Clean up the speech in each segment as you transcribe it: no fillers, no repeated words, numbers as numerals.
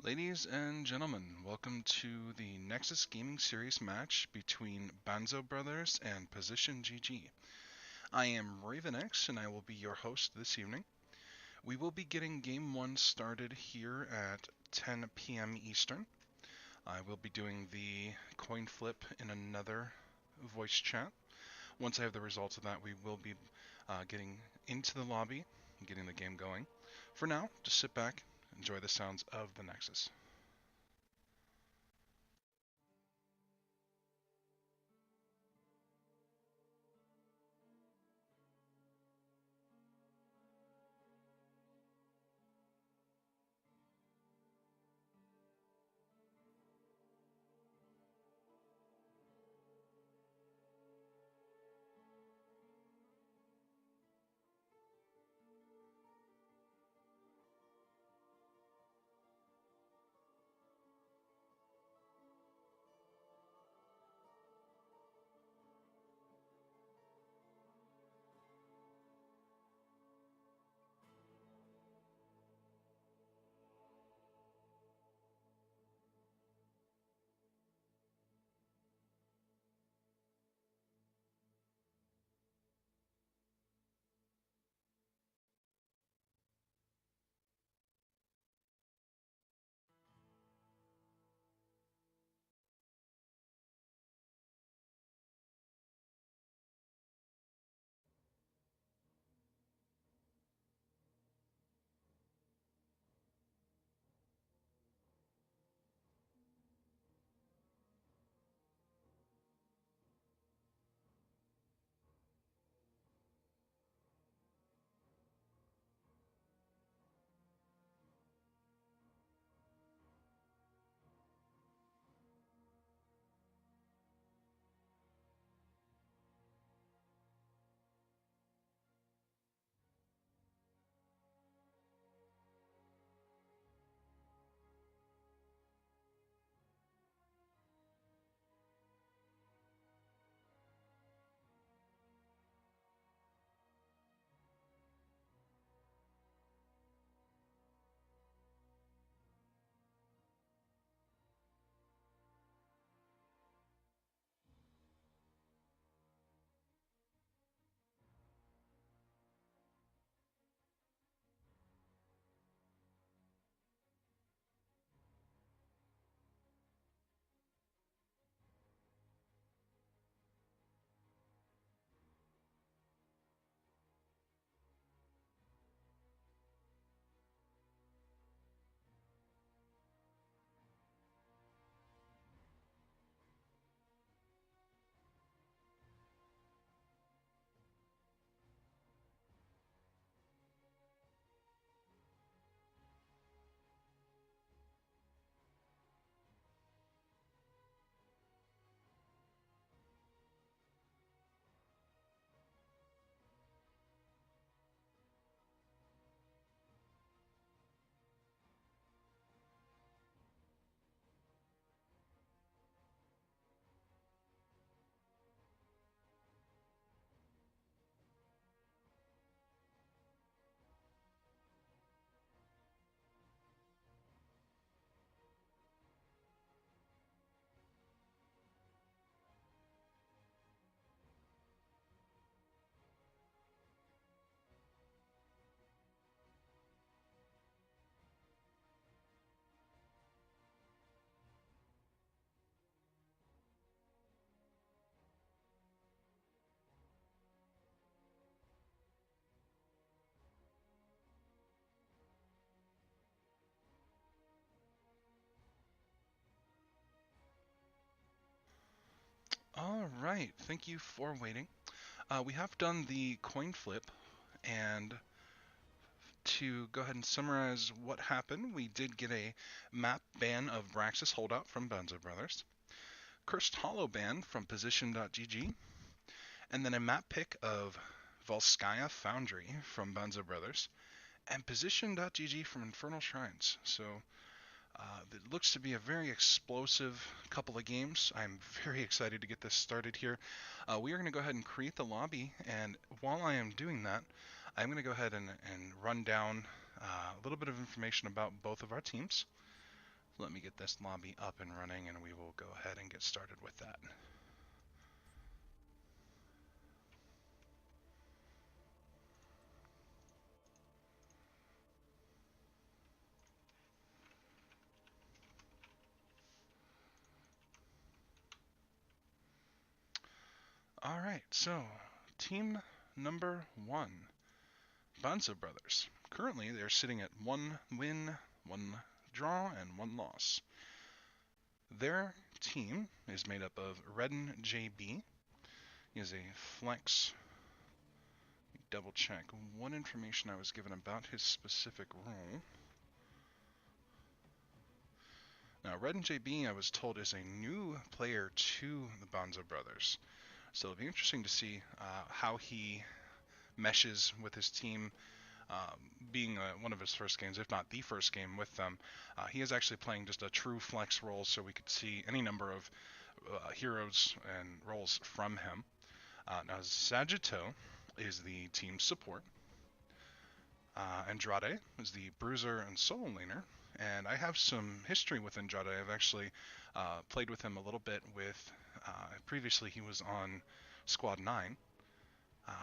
Ladies and gentlemen, welcome to the Nexus Gaming Series match between Banzo Brothers and Position GG. I am RavenX and I will be your host this evening. We will be getting Game 1 started here at 10 p.m. Eastern. I will be doing the coin flip in another voice chat. Once I have the results of that, we will be getting into the lobby and getting the game going. For now, just sit back, enjoy the sounds of the Nexus. All right, thank you for waiting. We have done the coin flip, and to go ahead and summarize what happened, we did get a map ban of Braxis Holdout from Banzo Brothers, Cursed Hollow ban from Position.gg, and then a map pick of Volskaya Foundry from Banzo Brothers, and Position.gg from Infernal Shrines. So it looks to be a very explosive couple of games. I'm very excited to get this started here. We are going to go ahead and create the lobby, and while I am doing that, I'm going to go ahead and run down a little bit of information about both of our teams. Let me get this lobby up and running, and we will go ahead and get started with that. All right, so team number 1, Banzo Brothers. Currently, they're sitting at 1 win, 1 draw, and 1 loss. Their team is made up of Redden JB. He is a flex. Double check what information I was given about his specific role. Now, Redden JB, I was told, is a new player to the Banzo Brothers. So it'll be interesting to see how he meshes with his team, being one of his first games, if not the first game with them. He is actually playing just a true flex role, so we could see any number of heroes and roles from him. Now, Sagittarius is the team support. Andrade is the bruiser and solo laner. And I have some history with Andrade. I've actually played with him a little bit with, previously he was on Squad 9.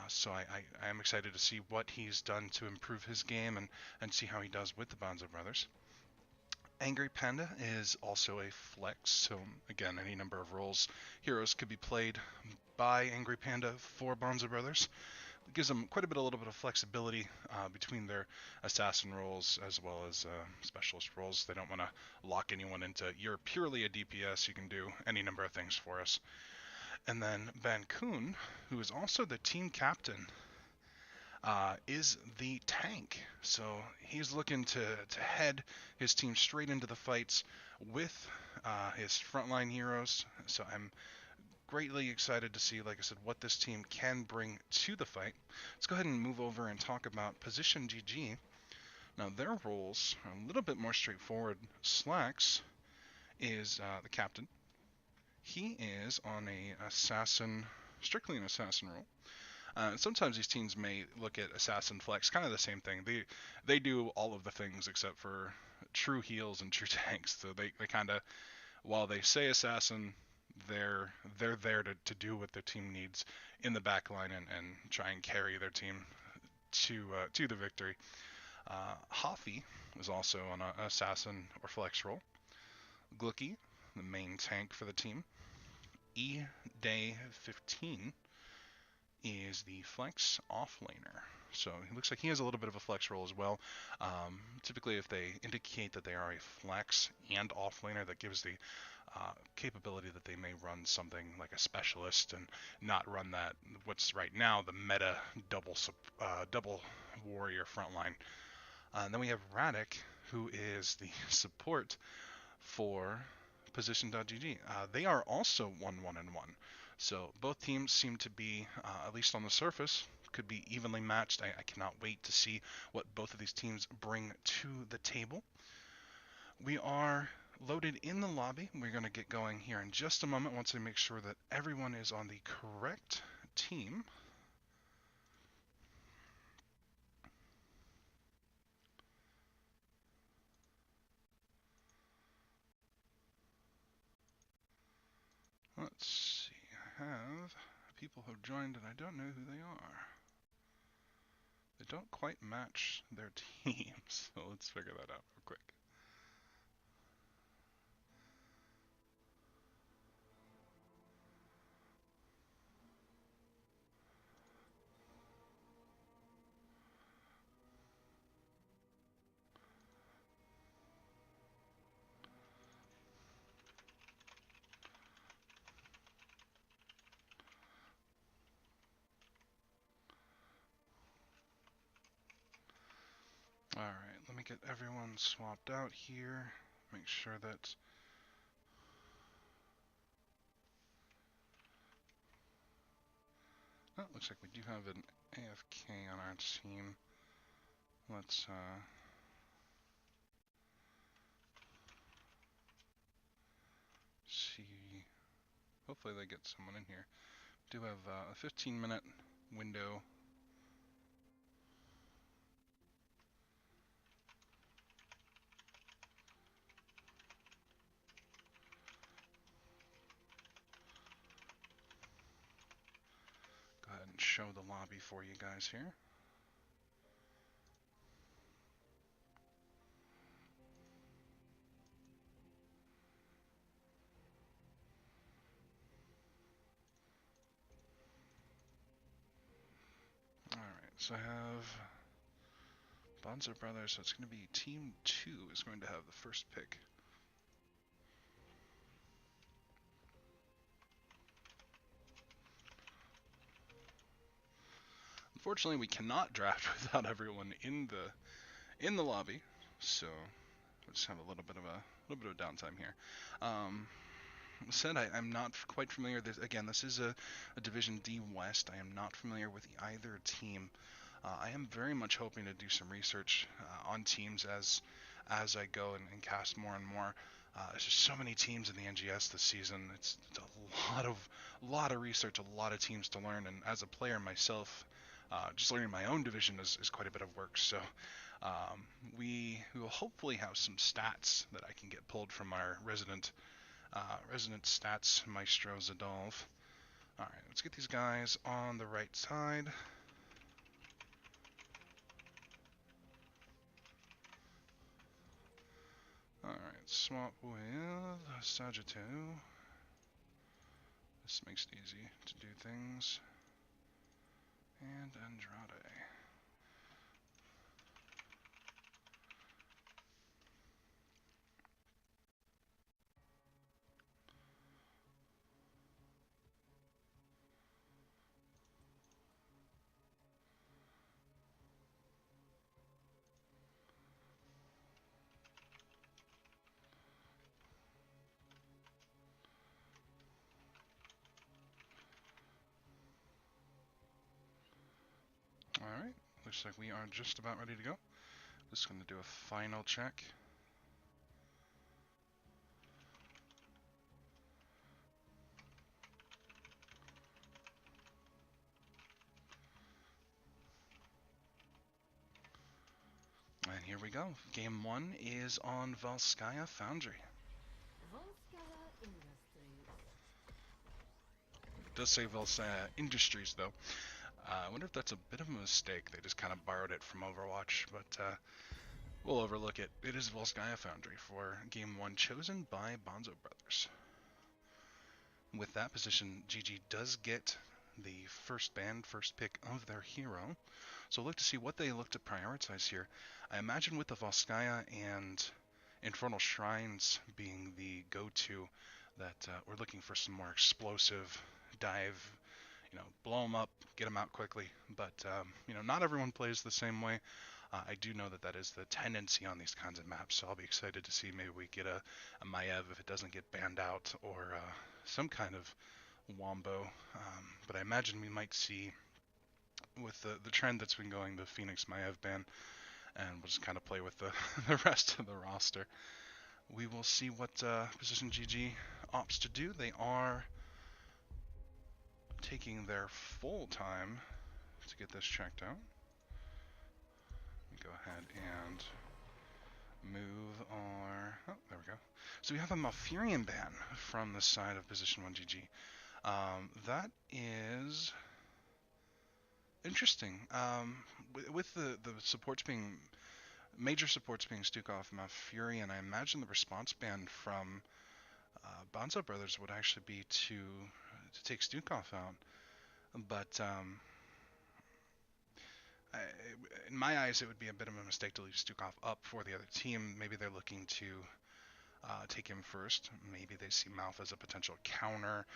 So I am excited to see what he's done to improve his game and see how he does with the Banzo Brothers. Angry Panda is also a flex, so again, any number of roles, heroes could be played by Angry Panda for Banzo Brothers. It gives them quite a little bit of flexibility between their assassin roles as well as specialist roles. They don't want to lock anyone into, you're purely a DPS, you can do any number of things for us. And then Bancoon, who is also the team captain, is the tank. So he's looking to head his team straight into the fights with his frontline heroes. So I'm greatly excited to see, like I said, what this team can bring to the fight. Let's go ahead and move over and talk about Position GG. Now, their roles are a little bit more straightforward. Slacks is the captain. He is on a assassin, strictly an assassin role. Sometimes these teams may look at assassin flex, kind of the same thing. They do all of the things except for true heals and true tanks. So they kind of, while they say assassin, they're there to do what their team needs in the back line and try and carry their team to the victory. Hoffy is also on an assassin or flex role. Glooky, the main tank for the team. Day 15 is the flex offlaner. So it looks like he has a little bit of a flex role as well. Typically, if they indicate that they are a flex and offlaner, that gives the capability that they may run something like a specialist and not run that what's right now the meta double warrior frontline. And then we have Radic, who is the support for Position.gg. They are also 1-1-1. So both teams seem to be, at least on the surface, could be evenly matched. I cannot wait to see what both of these teams bring to the table. We are loaded in the lobby. We're going to get going here in just a moment once I make sure that everyone is on the correct team. Let's see. I have people who have joined and I don't know who they are. They don't quite match their teams, so let's figure that out real quick. Alright, let me get everyone swapped out here. Make sure that oh, looks like we do have an AFK on our team. Let's see. Hopefully they get someone in here. We do have a 15-minute window. show the lobby for you guys here. Alright, so I have Banzo Brothers, so it's going to be Team 2 is going to have the first pick. Unfortunately, we cannot draft without everyone in the lobby, so we'll just have a little bit of downtime here. Said I'm not quite familiar. This is a Division D West. I am not familiar with either team. I am very much hoping to do some research on teams as I go and cast more and more. There's just so many teams in the NGS this season. It's a lot of research, a lot of teams to learn. And as a player myself, just learning my own division is quite a bit of work. So we will hopefully have some stats that I can get pulled from our resident stats maestro Zadolf. All right, let's get these guys on the right side. All right, swap with Sagittarius. This makes it easy to do things. And Andrade. Alright, looks like we are just about ready to go. Just going to do a final check. And here we go. Game 1 is on Volskaya Foundry. It does say Volskaya Industries, though. I wonder if that's a bit of a mistake. They just kind of borrowed it from Overwatch, but we'll overlook it. It is Volskaya Foundry for Game 1, chosen by Banzo Brothers. With that position, GG does get the first pick of their hero. So look to see what they look to prioritize here. I imagine with the Volskaya and Infernal Shrines being the go-to, that we're looking for some more explosive dive, blow them up, get them out quickly. But, not everyone plays the same way. I do know that is the tendency on these kinds of maps, so I'll be excited to see maybe we get a Maiev if it doesn't get banned out, or some kind of wombo. But I imagine we might see, with the trend that's been going, the Phoenix Maiev ban, and we'll just kind of play with the rest of the roster. We will see what position GG opts to do. They are taking their full time to get this checked out. Go ahead and move our... Oh, there we go. So we have a Malfurion ban from the side of position 1 GG. That is interesting. With the supports being... Major supports being Stukov, Malfurion, I imagine the response ban from Banzo Brothers would actually be to take Stukov out. But... in my eyes, it would be a bit of a mistake to leave Stukov up for the other team. Maybe they're looking to take him first. Maybe they see Malf as a potential counter.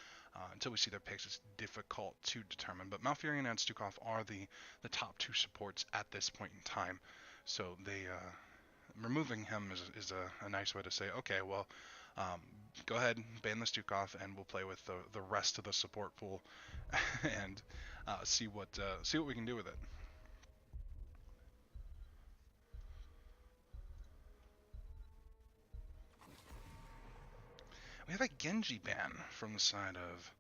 Until we see their picks, it's difficult to determine. But Malfurion and Stukov are the top two supports at this point in time. So they removing him is a nice way to say, okay, well, go ahead, ban the Stukov, and we'll play with the rest of the support pool and see what we can do with it. We have a Genji ban from the side of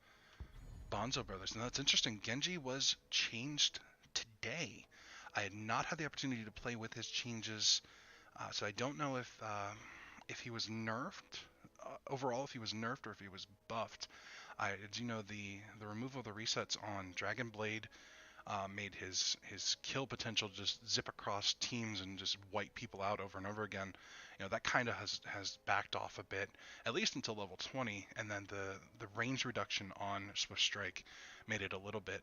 Banzo Brothers. Now that's interesting. Genji was changed today. I had not had the opportunity to play with his changes, so I don't know if he was nerfed overall, if he was nerfed or if he was buffed. I do know the removal of the resets on Dragon Blade made his kill potential just zip across teams and just wipe people out over and over again. That kind of has backed off a bit, at least until level 20, and then the range reduction on Swift Strike made it a little bit.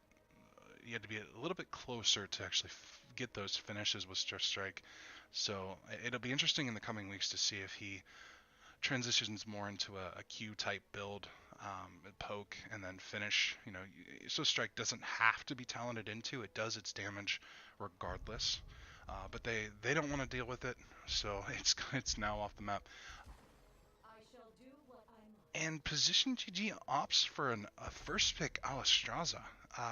You had to be a little bit closer to actually get those finishes with Swift Strike. So it'll be interesting in the coming weeks to see if he transitions more into a Q type build, poke and then finish. So Strike doesn't have to be talented into. It does its damage regardless. But they don't want to deal with it, so it's now off the map. And Position GG opts for a first pick Alistraza.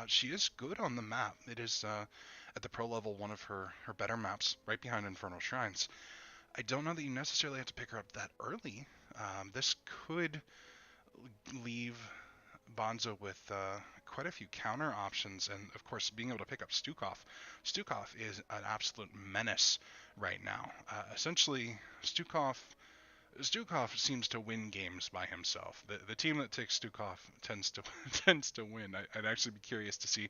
She is good on the map. It is at the pro level one of her better maps, right behind Infernal Shrines. I don't know that you necessarily have to pick her up that early. This could leave Banzo with quite a few counter options, and of course being able to pick up Stukov. Stukov is an absolute menace right now. Essentially, Stukov seems to win games by himself. The team that takes Stukov tends to win. I'd actually be curious to see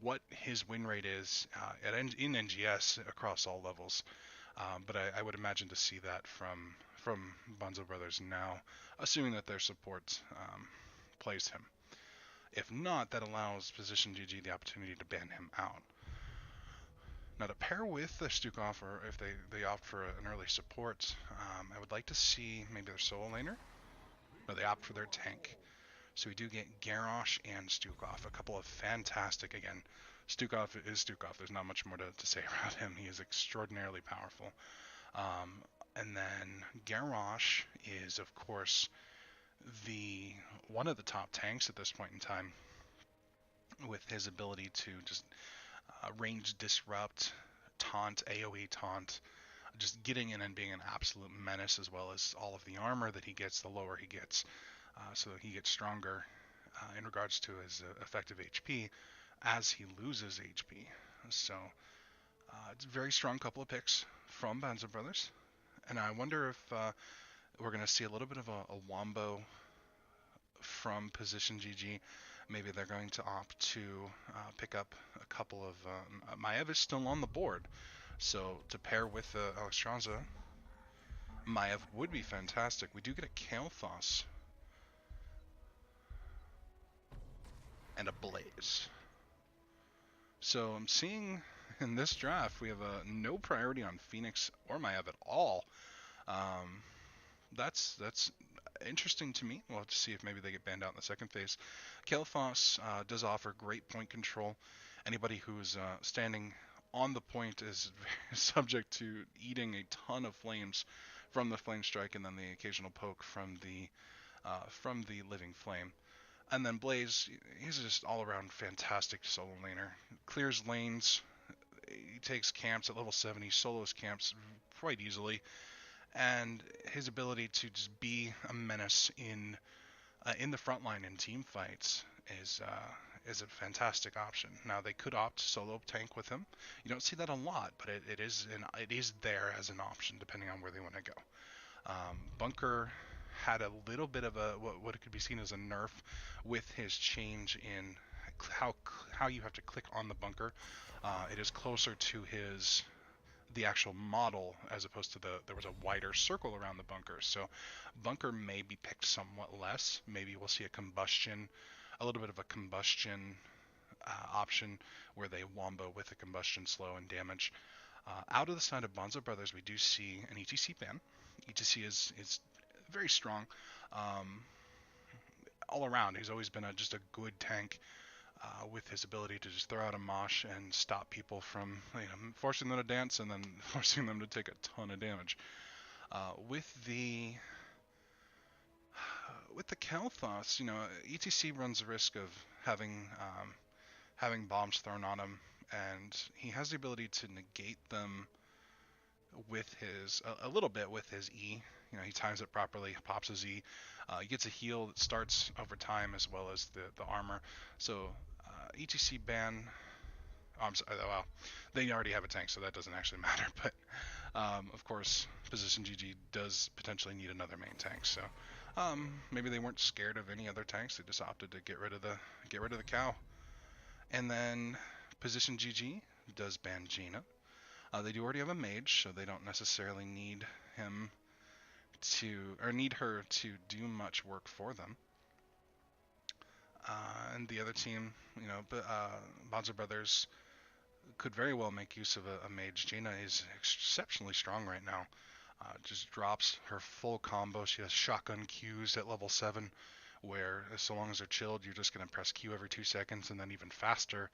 what his win rate is in NGS across all levels. But I would imagine to see that from Banzo Brothers now, assuming that their support plays him. If not, that allows Position GG the opportunity to ban him out. Now to pair with the Stukov, or if they opt for an early support, I would like to see maybe their solo laner, or they opt for their tank. So we do get Garrosh and Stukov, a couple of fantastic, again, Stukov is Stukov, there's not much more to say about him, he is extraordinarily powerful. And then Garrosh is, of course, one of the top tanks at this point in time, with his ability to just range disrupt, taunt, AoE taunt, just getting in and being an absolute menace, as well as all of the armor that he gets the lower he gets. So he gets stronger in regards to his effective HP as he loses HP. So it's a very strong couple of picks from Banzo Brothers. And I wonder if we're going to see a little bit of a wombo from Position GG. Maybe they're going to opt to pick up a couple of... Maiev is still on the board. So to pair with Alistraza, Maiev would be fantastic. We do get a Kael'thas and a Blaze. So I'm seeing in this draft we have no priority on Phoenix or Maiev at all. That's interesting to me. We'll have to see if maybe they get banned out in the second phase. Kael'thas does offer great point control. Anybody who's standing on the point is subject to eating a ton of flames from the flame strike, and then the occasional poke from the living flame. And then Blaze, he's just all-around fantastic solo laner. Clears lanes, he takes camps at level 70, solos camps quite easily, and his ability to just be a menace in the front line in team fights is a fantastic option. Now they could opt solo tank with him. You don't see that a lot, but it is there as an option depending on where they want to go. Bunker had a little bit of a what could be seen as a nerf with his change in how you have to click on the bunker. It is closer to the actual model as opposed to there was a wider circle around the bunker. So bunker may be picked somewhat less. Maybe we'll see a little bit of a combustion option where they wombo with a combustion slow and damage. Out of the side of Banzo Brothers, we do see an ETC ban. ETC is very strong. All around, he's always been just a good tank with his ability to just throw out a mosh and stop people from forcing them to dance and then forcing them to take a ton of damage. With the Kael'thas, ETC runs the risk of having bombs thrown on him, and he has the ability to negate them with a little bit with his E. He times it properly, pops his E. He gets a heal that starts over time as well as the armor. So ETC ban. Oh, I'm sorry. Well, they already have a tank, so that doesn't actually matter. But of course, Position GG does potentially need another main tank. So maybe they weren't scared of any other tanks. They just opted to get rid of the cow. And then Position GG does ban Gina. They do already have a mage, so they don't necessarily need him or need her to do much work for them. And the other team, Banzo Brothers could very well make use of a mage. Gina is exceptionally strong right now. Just drops her full combo. She has shotgun Qs at level 7, where so long as they're chilled, you're just going to press Q every 2 seconds, and then even faster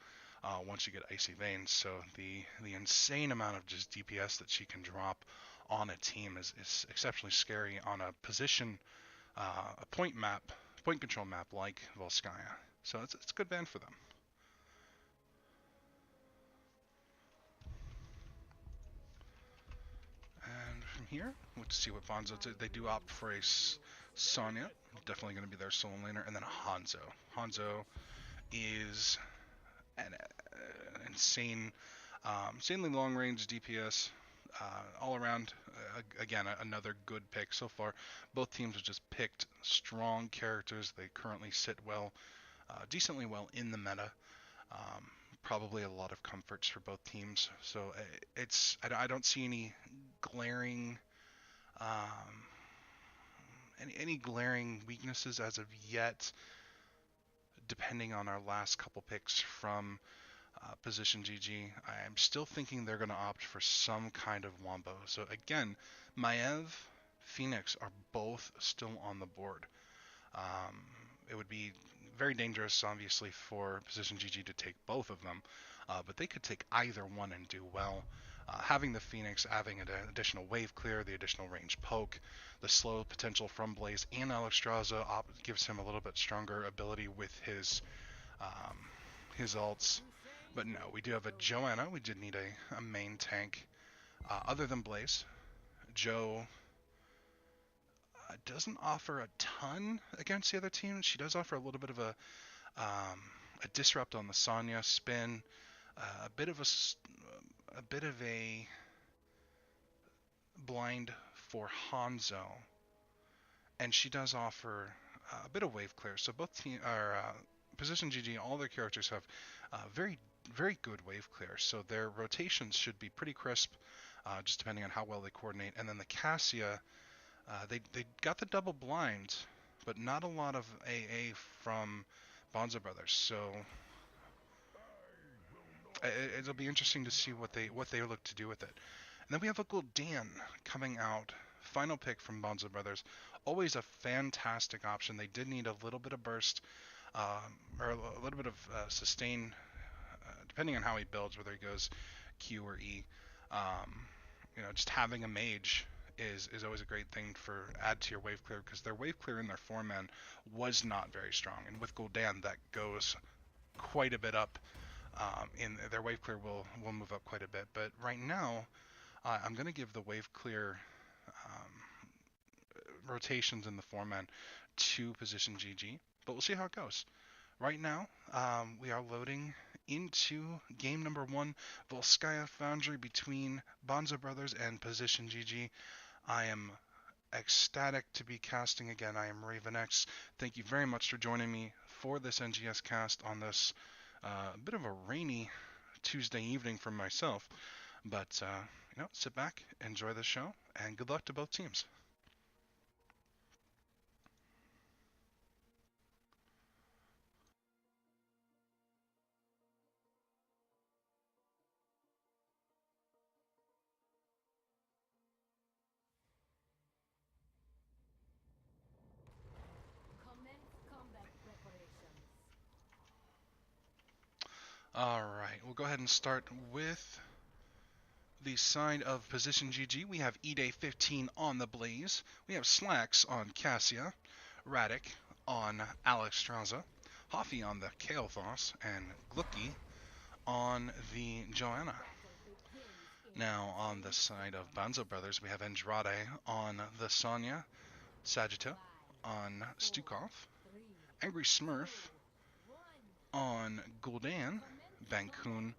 once you get Icy Veins. So the insane amount of just DPS that she can drop on a team is exceptionally scary on a position, a point control map like Volskaya. So it's a good ban for them. And from here, let's see what Banzo did. They do opt for a Sonya, definitely going to be their solo laner, and then a Hanzo. Hanzo is an insanely long-range DPS, all around. Again, another good pick so far. Both teams have just picked strong characters. They currently sit decently well in the meta. Probably a lot of comforts for both teams. So I don't see any glaring any glaring weaknesses as of yet, depending on our last couple picks from Position GG. I'm still thinking they're going to opt for some kind of wombo. So again, Maev, Phoenix are both still on the board. It would be very dangerous, obviously, for Position GG to take both of them, but they could take either one and do well. Having the Phoenix, having an additional wave clear, the additional range poke, the slow potential from Blaze and Alexstrasza gives him a little bit stronger ability with his ults. But no, we do have a Joanna. We did need a main tank. Other than Blaze, Jo doesn't offer a ton against the other team. She does offer a little bit of a disrupt on the Sonya spin, a bit of a blind for Hanzo, and she does offer a bit of wave clear. So both Position GG, all their characters have very good wave clear. So their rotations should be pretty crisp, just depending on how well they coordinate. And then the Cassia, they got the double blind, but not a lot of AA from Banzo Brothers. So it'll be interesting to see what they look to do with it. And then we have a Gul'dan coming out, final pick from Banzo Brothers. Always a fantastic option. They did need a little bit of burst, or a little bit of sustain, depending on how he builds, whether he goes Q or E. Just having a mage is always a great thing for add to your wave clear, because their wave clear in their 4-man was not very strong, and with Gul'dan that goes quite a bit up. In their wave clear will move up quite a bit, but right now I'm going to give the wave clear rotations in the 4-man to Position GG, but we'll see how it goes. Right now we are loading into game number 1, Volskaya Foundry between Banzo Brothers and Position GG. I am ecstatic to be casting again. I am RavenX. Thank you very much for joining me for this NGS cast on this bit of a rainy Tuesday evening for myself. But, sit back, enjoy the show, and good luck to both teams. Alright, we'll go ahead and start with the side of Position GG. We have E-Day 15 on the Blaze. We have Slacks on Cassia, Radic on Alexstrasza, Hoffy on the Kael'thas, and Glucky on the Joanna. Now on the side of Banzo Brothers, we have Andrade on the Sonya, Sagitta on Stukov, Angry Smurf on Gul'dan, Bankun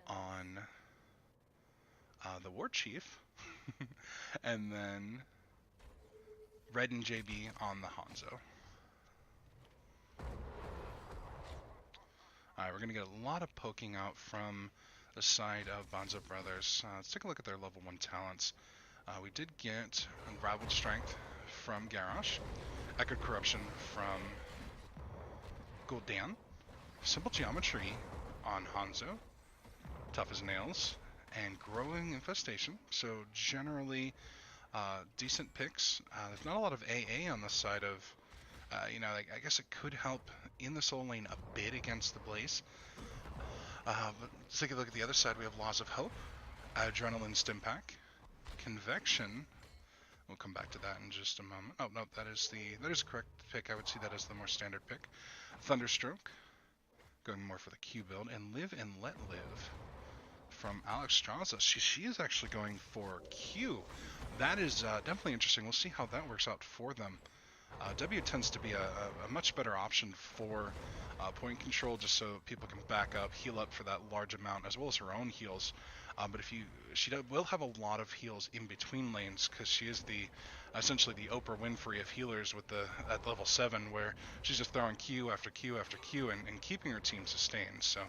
on the War Chief, and then Red and JB on the Hanzo. Alright, we're going to get a lot of poking out from the side of Banzo Brothers. Let's take a look at their level 1 talents. We did get Unraveled Strength from Garrosh, Echoed Corruption from Gul'dan, Simple Geometry on Hanzo, Tough as Nails, and Growing Infestation. So generally decent picks. There's not a lot of AA on the side of, I guess it could help in the soul lane a bit against the Blaze. But let's take a look at the other side. We have Laws of Hope, Adrenaline Stimpak, Convection. We'll come back to that in just a moment. Oh no, that is a correct pick. I would see that as the more standard pick. Thunderstroke, going more for the Q build, and Live and Let Live from Alex Straza. She is actually going for Q. That is definitely interesting. We'll see how that works out for them. W tends to be a much better option for point control, just so people can back up, heal up for that large amount, as well as her own heals. But she will have a lot of heals in between lanes, because she is essentially the Oprah Winfrey of healers at level 7, where she's just throwing Q after Q after Q and keeping her team sustained. So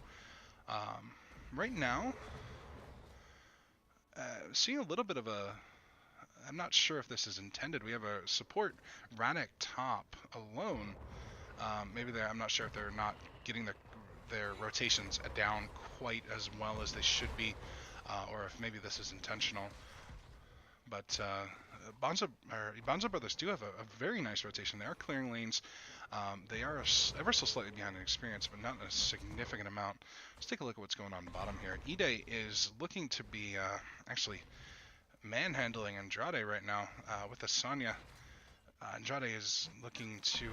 right now, seeing a little bit of I'm not sure if this is intended. We have a support Radek top alone. I'm not sure if they're not getting their rotations down quite as well as they should be, or if maybe this is intentional. But Banzo Brothers do have a very nice rotation. They are clearing lanes. They are ever so slightly behind in experience, but not a significant amount. Let's take a look at what's going on bottom here. Ide is looking to be actually manhandling Andrade right now with the Sonya. Andrade is looking to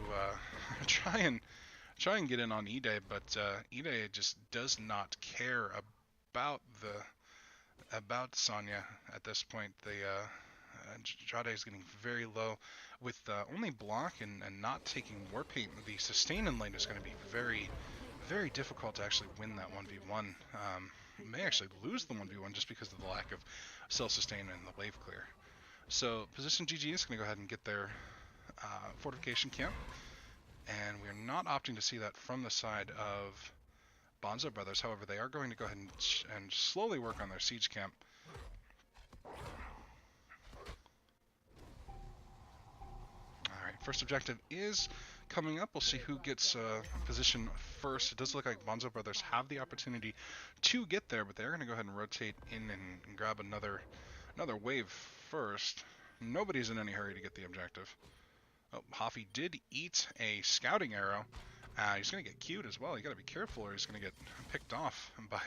try and get in on Ide, but Ide just does not care about Sonya at this point. Andrade is getting very low with only block and not taking war paint. The sustain in lane is going to be very, very difficult to actually win that 1v1. May actually lose the 1v1 just because of the lack of self-sustain and the wave clear. So Position GG is going to go ahead and get their fortification camp, and we're not opting to see that from the side of Banzo Brothers. However, they are going to go ahead and slowly work on their siege camp. Alright, first objective is coming up. We'll see who gets position first. It does look like Banzo Brothers have the opportunity to get there, but they're going to go ahead and rotate in and grab another wave first. Nobody's in any hurry to get the objective. Oh, Hoffy did eat a scouting arrow. He's going to get Q'd as well. You got to be careful, or he's going to get picked off by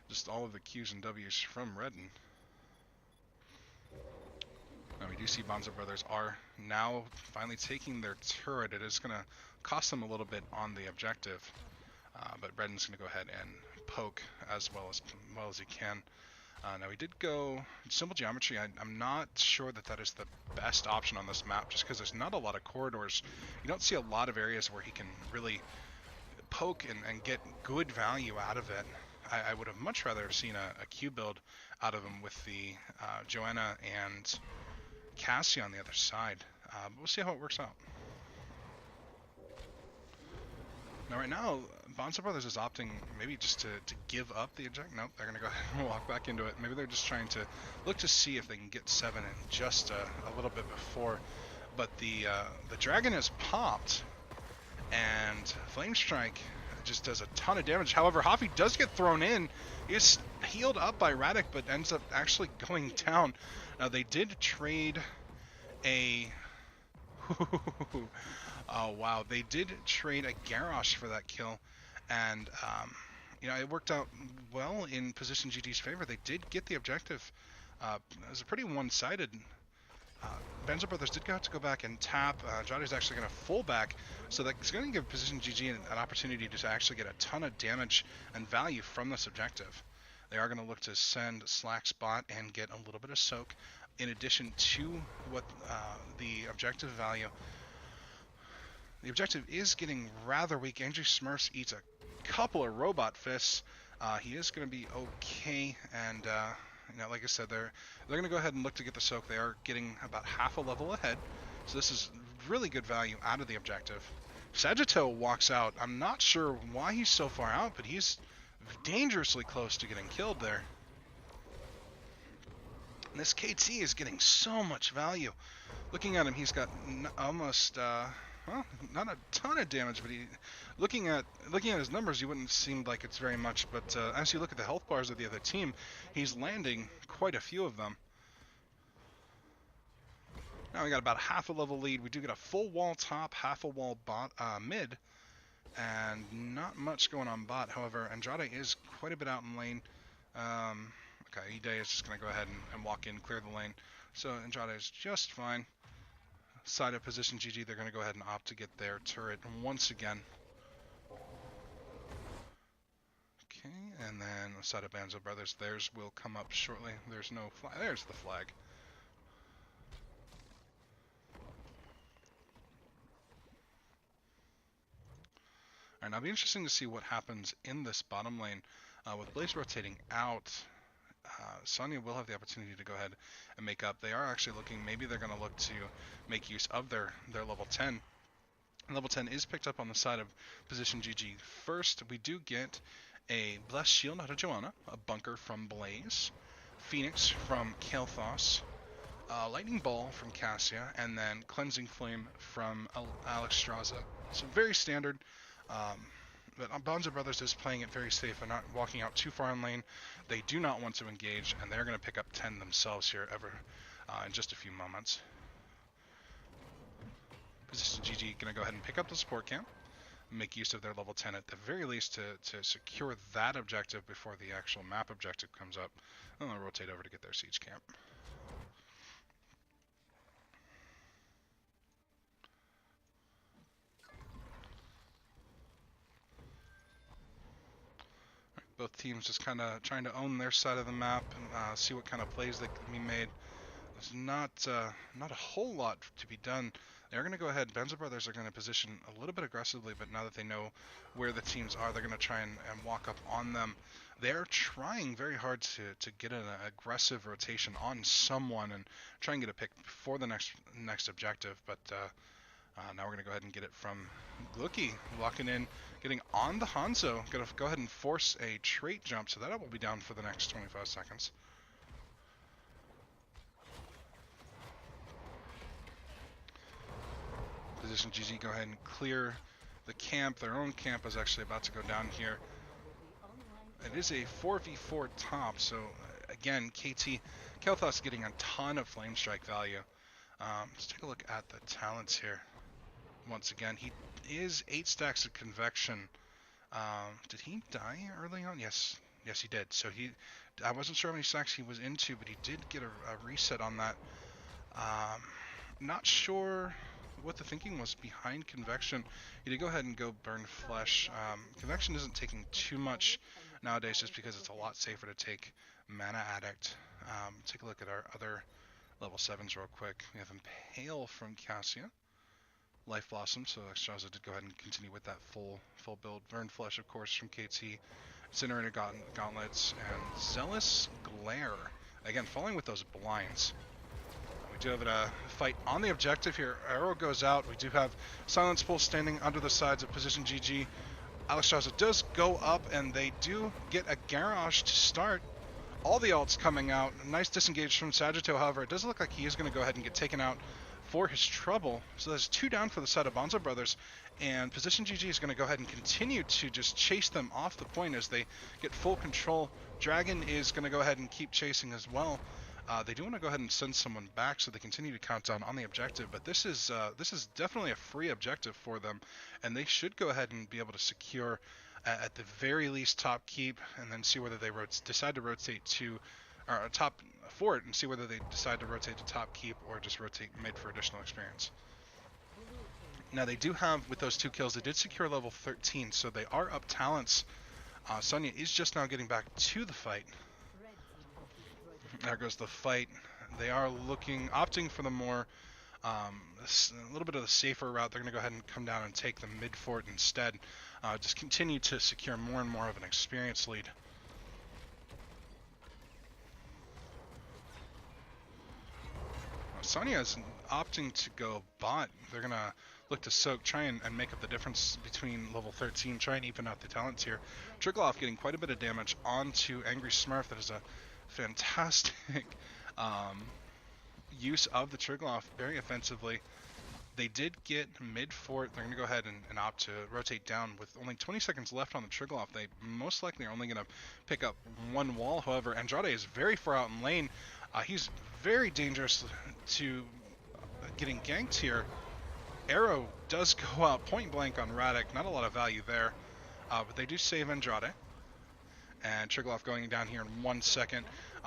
just all of the Q's and W's from Redden. Now we do see Banzo Brothers are now finally taking their turret. It is going to cost them a little bit on the objective, but Redden's going to go ahead and poke as well as he can. Now we did go Simple Geometry. I'm not sure that is the best option on this map, just because there's not a lot of corridors. You don't see a lot of areas where he can really poke and get good value out of it. I would have much rather seen a Q build out of him with the Joanna and Cassie on the other side. But we'll see how it works out. Now right now, Banzo Brothers is opting maybe just to give up the eject. Nope, they're going to go ahead and walk back into it. Maybe they're just trying to look to see if they can get 7 in just a little bit before. But the dragon is popped, and Flame Strike just does a ton of damage. However, Hoffy does get thrown in. He is healed up by Radek, but ends up actually going down. Now they did trade a... Oh wow, they did trade a Garrosh for that kill, and it worked out well in Position GG's favor. They did get the objective. It was a pretty one-sided. Banzo Brothers did have to go back and tap. Andrade's actually going to full back, so that's going to give Position GG an opportunity to actually get a ton of damage and value from this objective. They are going to look to send Slack Spot and get a little bit of soak, in addition to what the objective value. The objective is getting rather weak. Andrew Smurfs eats a couple of robot fists. He is going to be okay, and like I said, they're going to go ahead and look to get the soak. They are getting about half a level ahead, so this is really good value out of the objective. Sagittale walks out. I'm not sure why he's so far out, but he's dangerously close to getting killed there. And this KT is getting so much value. Looking at him, he's got almost, well, not a ton of damage, but looking at his numbers, you wouldn't seem like it's very much. But as you look at the health bars of the other team, he's landing quite a few of them. Now we got about half a level lead. We do get a full wall top, half a wall mid, and not much going on bot. However, Andrade is quite a bit out in lane. Okay, Ide is just going to go ahead and walk in, clear the lane. So Andrade is just fine. Side of position GG, they're going to go ahead and opt to get their turret once again. Okay, and then the side of Banzo Brothers, theirs will come up shortly. There's no flag. There's the flag. Alright, now it'll be interesting to see what happens in this bottom lane. With Blaze rotating out, Sonya will have the opportunity to go ahead and make up. They are actually looking, maybe they're going to look to make use of their level 10. Level 10 is picked up on the side of position GG. First, we do get a Blessed Shield out of Joanna, a Bunker from Blaze, Phoenix from Kael'thas, Lightning Ball from Cassia, and then Cleansing Flame from Alexstrasza. So very standard. But Banzo Brothers is playing it very safe and not walking out too far in lane. They do not want to engage, and they're going to pick up 10 themselves here in just a few moments. Position GG going to go ahead and pick up the support camp, make use of their level 10 at the very least to secure that objective before the actual map objective comes up. And they'll rotate over to get their siege camp. Both teams just kind of trying to own their side of the map and see what kind of plays that can be made. There's not a whole lot to be done. They're going to go ahead. Banzo Brothers are going to position a little bit aggressively, but now that they know where the teams are, they're going to try and walk up on them. They're trying very hard to get an aggressive rotation on someone and try and get a pick for the next objective, but now we're going to go ahead and get it from Glucky, locking in, getting on the Hanzo. Going to go ahead and force a trait jump, so that will be down for the next 25 seconds. Position GG, go ahead and clear the camp. Their own camp is actually about to go down here. It is a 4v4 top, so again, Kael'thas getting a ton of flame strike value. Let's take a look at the talents here. Once again, he is 8 stacks of convection. Did he die early on? Yes, he did. So I wasn't sure how many stacks he was into, but he did get a reset on that. Not sure what the thinking was behind convection. He did go ahead and go burn flesh. Convection isn't taking too much nowadays just because it's a lot safer to take Mana Addict. Take a look at our other level 7s real quick. We have Impale from Cassia. Life Blossom, so Alexstrasza did go ahead and continue with that full build. Burn Flesh, of course, from KT. Incinerator Gauntlets, and Zealous Glare. Again, following with those blinds. We do have a fight on the objective here. Arrow goes out. We do have Silence Pulse standing under the sides of position GG. Alexstrasza does go up, and they do get a Garage to start. All the ults coming out. Nice disengage from Sagittale, however, it does look like he is going to go ahead and get taken out for his trouble. So there's 2 down for the side of Banzo Brothers, and position GG is going to go ahead and continue to just chase them off the point as they get full control. Dragon is going to go ahead and keep chasing as well. They do want to go ahead and send someone back, so they continue to count down on the objective, but this is definitely a free objective for them, and they should go ahead and be able to secure at the very least top keep, and then see whether they decide to rotate to top fort and see whether they decide to rotate to top keep or just rotate mid for additional experience. Now they do have, with those 2 kills, they did secure level 13, so they are up talents. Sonya is just now getting back to the fight. There goes the fight. They are opting for the more, a little bit of the safer route. They're going to go ahead and come down and take the mid fort instead. Just continue to secure more and more of an experience lead. Sonya is opting to go bot. They're going to look to soak, try and make up the difference between level 13, try and even out the talents here. Triglav getting quite a bit of damage onto Angry Smurf. That is a fantastic use of the Triglav, very offensively. They did get mid fort. They're going to go ahead and opt to rotate down with only 20 seconds left on the Triglav. They most likely are only going to pick up one wall. However, Andrade is very far out in lane. He's very dangerous to getting ganked here. Arrow does go out point blank on Radic. Not a lot of value there, but they do save Andrade. And Triglav going down here in 1 second.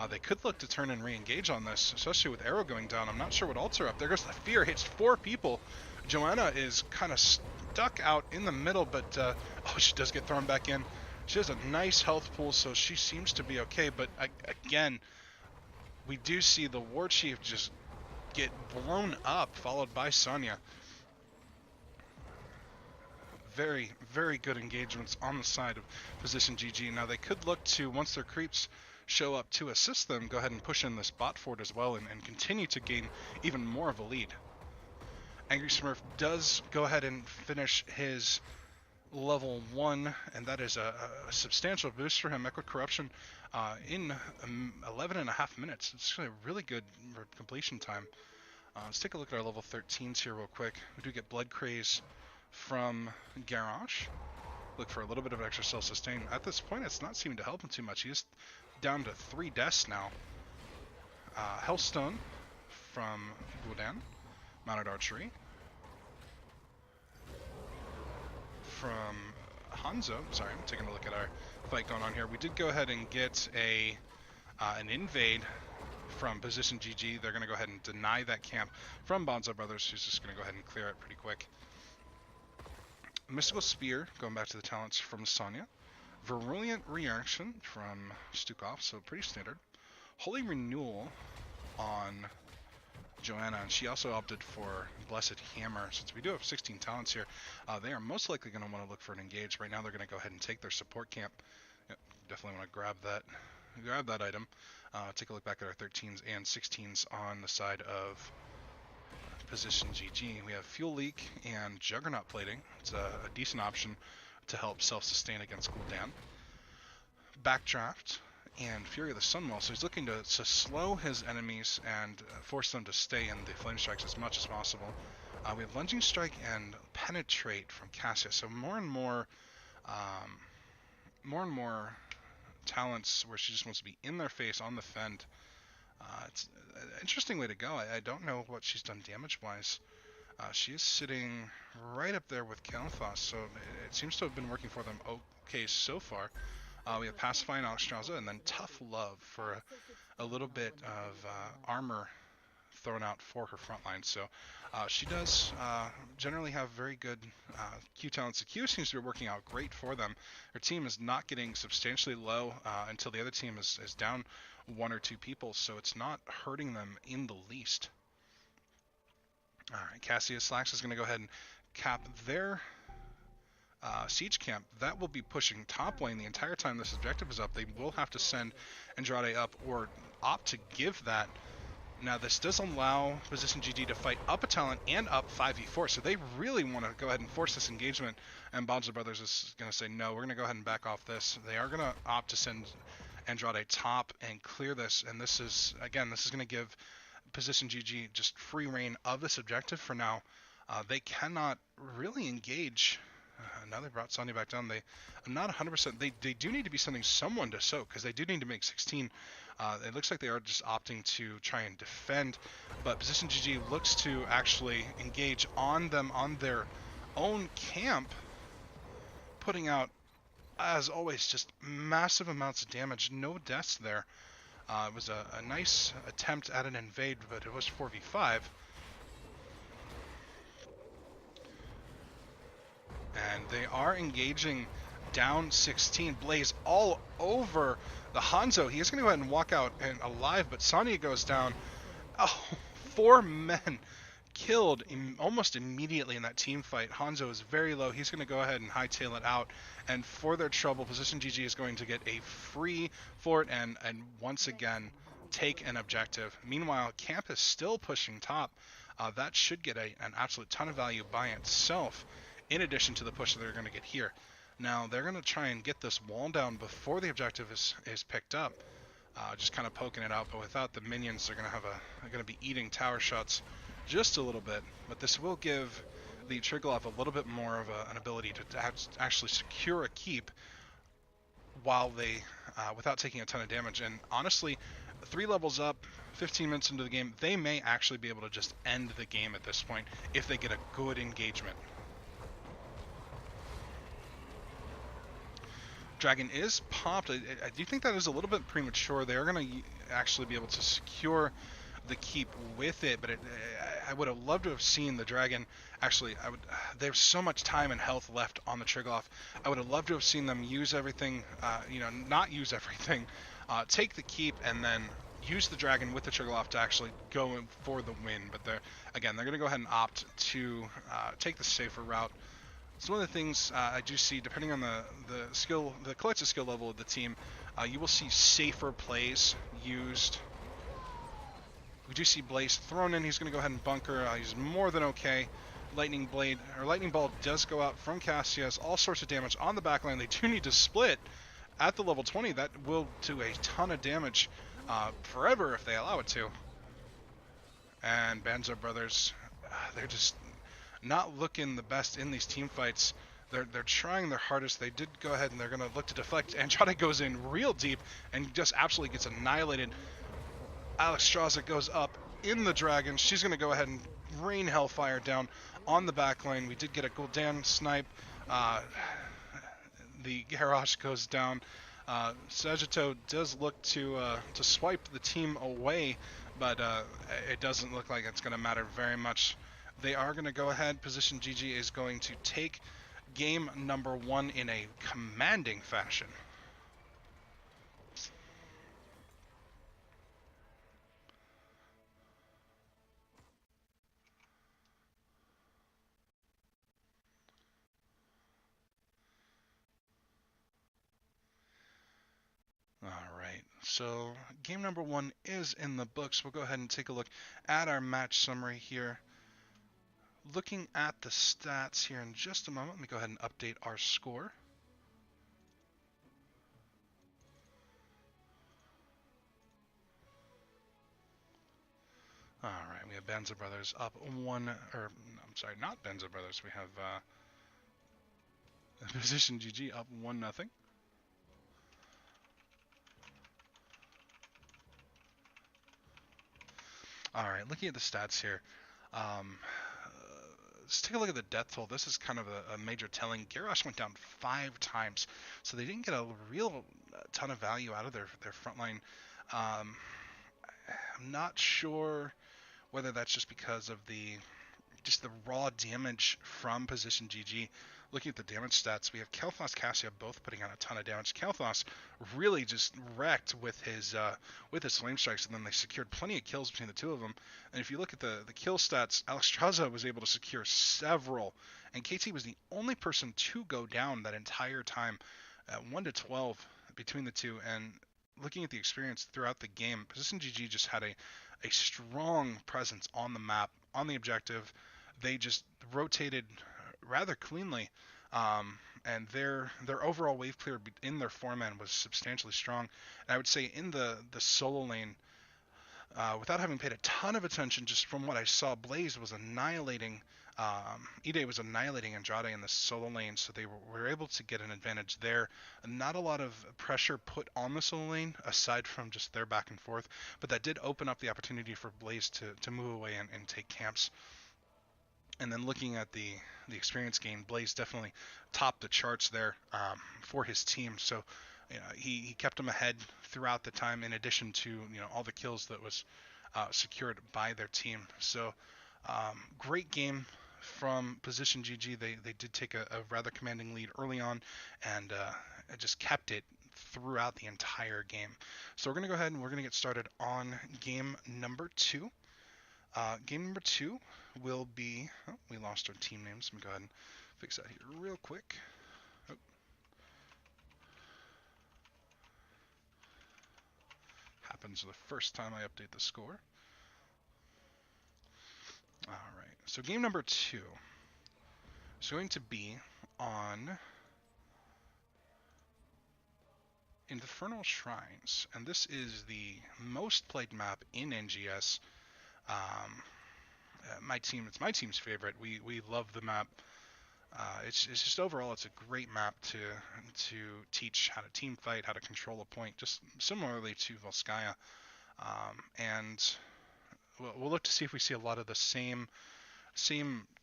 They could look to turn and re-engage on this, especially with Arrow going down. I'm not sure what ults are up. There goes the Fear, hits 4 people. Joanna is kind of stuck out in the middle, but oh, she does get thrown back in. She has a nice health pool, so she seems to be okay. But again, we do see the War Chief just get blown up, followed by Sonya. Very, very good engagements on the side of position GG. Now they could look to, once their creeps show up to assist them, go ahead and push in this bot fort as well and continue to gain even more of a lead. Angry Smurf does go ahead and finish his level 1, and that is a substantial boost for him. Echo Corruption in 11.5 minutes. It's actually a really good completion time. Let's take a look at our level 13s here real quick. We do get Blood Craze from Garrosh. Look for a little bit of extra self-sustain. At this point, it's not seeming to help him too much. He is down to 3 deaths now. Hellstone from Gul'dan. Mounted Archery. From Hanzo. Sorry, I'm taking a look at our fight going on here. We did go ahead and get an invade from position GG. They're going to go ahead and deny that camp from Banzo Brothers, who's just going to go ahead and clear it pretty quick. Mystical Spear, going back to the talents from Sonya. Virulent Reaction from Stukov, so pretty standard. Holy Renewal on Joanna, and she also opted for Blessed Hammer. Since we do have 16 talents here, they are most likely going to want to look for an engage. Right now they're going to go ahead and take their support camp. Yep, definitely want to grab that item. Take a look back at our 13s and 16s on the side of position GG. We have Fuel Leak and Juggernaut Plating. It's a decent option to help self-sustain against Gul'dan. Backdraft and Fury of the Sunwell. So he's looking to slow his enemies and force them to stay in the Flame Strikes as much as possible. We have Lunging Strike and Penetrate from Cassia. So more and more talents where she just wants to be in their face on the fend. It's an interesting way to go. I don't know what she's done damage-wise. She is sitting right up there with Kalthos, so it seems to have been working for them okay so far. We have Pacify and Alexstrasza, and then Tough Love for a little bit of armor thrown out for her front line. So she does generally have very good Q talents. The Q seems to be working out great for them. Her team is not getting substantially low until the other team is down 1 or 2 people, so it's not hurting them in the least. Alright, Cassia Slacks is going to go ahead and cap their siege camp. That will be pushing top lane the entire time this objective is up. They will have to send Andrade up or opt to give that. Now this does allow position GG to fight up a talent and up 5v4, so they really want to go ahead and force this engagement, and Banzo Brothers is going to say no, we're going to go ahead and back off this. They are going to opt to send Andrade top and clear this, and this is going to give position GG just free reign of this objective for now. They cannot really engage. Now they brought Sonya back down. I'm not 100%. They do need to be sending someone to soak, because they do need to make 16. It looks like they are just opting to try and defend, but position GG looks to actually engage on them on their own camp, putting out, as always, just massive amounts of damage. No deaths there. It was a nice attempt at an invade, but it was 4v5. And they are engaging down 16. Blaze all over the Hanzo. He is going to go ahead and walk out and alive, but Sonya goes down. Oh, 4 men killed almost immediately in that team fight. Hanzo is very low. He's going to go ahead and hightail it out. And for their trouble, position GG is going to get a free fort, and once again, take an objective. Meanwhile, Camp is still pushing top. That should get an absolute ton of value by itself, in addition to the push that they're going to get here. Now, they're going to try and get this wall down before the objective is picked up. Just kind of poking it out, but without the minions, they're going to be eating tower shots just a little bit. But this will give the Triglav a little bit more of an ability to actually secure a keep while they, without taking a ton of damage. And honestly, 3 levels up, 15 minutes into the game, they may actually be able to just end the game at this point if they get a good engagement. Dragon is popped. I do think that is a little bit premature. They are going to actually be able to secure the keep with it, but I would have loved to have seen the Dragon. Actually, there's so much time and health left on the Triglav. I would have loved to have seen them use everything, not use everything, take the keep, and then use the Dragon with the Triglav to actually go in for the win. But they're going to go ahead and opt to take the safer route. So one of the things I do see, depending on the collective skill level of the team, you will see safer plays used. We do see Blaze thrown in. He's going to go ahead and bunker. He's more than okay. Lightning Ball does go out from Cassius. All sorts of damage on the backline. They do need to split at the level 20. That will do a ton of damage forever if they allow it to. And Banzo brothers, they're just not looking the best in these team fights. They're trying their hardest. They did go ahead and they're going to look to deflect. Andrade goes in real deep and just absolutely gets annihilated. Alexstrasza goes up in the Dragon. She's going to go ahead and rain Hellfire down on the backline. We did get a Gul'dan snipe. The Garrosh goes down. Sagittarius does look to swipe the team away, but it doesn't look like it's going to matter very much. They are going to go ahead. Position GG is going to take game number 1 in a commanding fashion. Alright, so game number 1 is in the books. We'll go ahead and take a look at our match summary here. Looking at the stats here in just a moment, let me go ahead and update our score. Alright, we have Banzo Brothers up 1, or I'm sorry, not Banzo Brothers, we have Position GG up 1-0. Alright, looking at the stats here, let's take a look at the death toll. This is kind of a major telling. Garrosh went down 5 times, so they didn't get a real ton of value out of their front line. I'm not sure whether that's just because of the raw damage from Position GG. Looking at the damage stats, we have Kael'thas, Cassia both putting on a ton of damage. Kael'thas really just wrecked with his flame strikes, and then they secured plenty of kills between the two of them. And if you look at the kill stats, Alexstrasza was able to secure several, and KT was the only person to go down that entire time, at 1-12 between the two. And looking at the experience throughout the game, Position GG just had a strong presence on the map, on the objective. They just rotated rather cleanly, and their overall wave clear in their 4-man was substantially strong. And I would say in the solo lane, without having paid a ton of attention, just from what I saw, Blaze was annihilating, Ide was annihilating Andrade in the solo lane, so they were able to get an advantage there. Not a lot of pressure put on the solo lane, aside from just their back and forth, but that did open up the opportunity for Blaze to move away and take camps. And then looking at the experience gain, Blaze definitely topped the charts there for his team. So he kept them ahead throughout the time, in addition to all the kills that was secured by their team. So great game from Position GG. They did take a rather commanding lead early on, and just kept it throughout the entire game. So we're going to go ahead and we're going to get started on game number 2. Game number 2 will be, we lost our team names. Let me go ahead and fix that here real quick. happens the first time I update the score. Alright, so game number 2 is going to be on Infernal Shrines, and this is the most played map in NGS. It's my team's favorite. We love the map. It's just overall it's a great map to teach how to team fight, how to control a point, just similarly to Volskaya. And we'll look to see if we see a lot of the same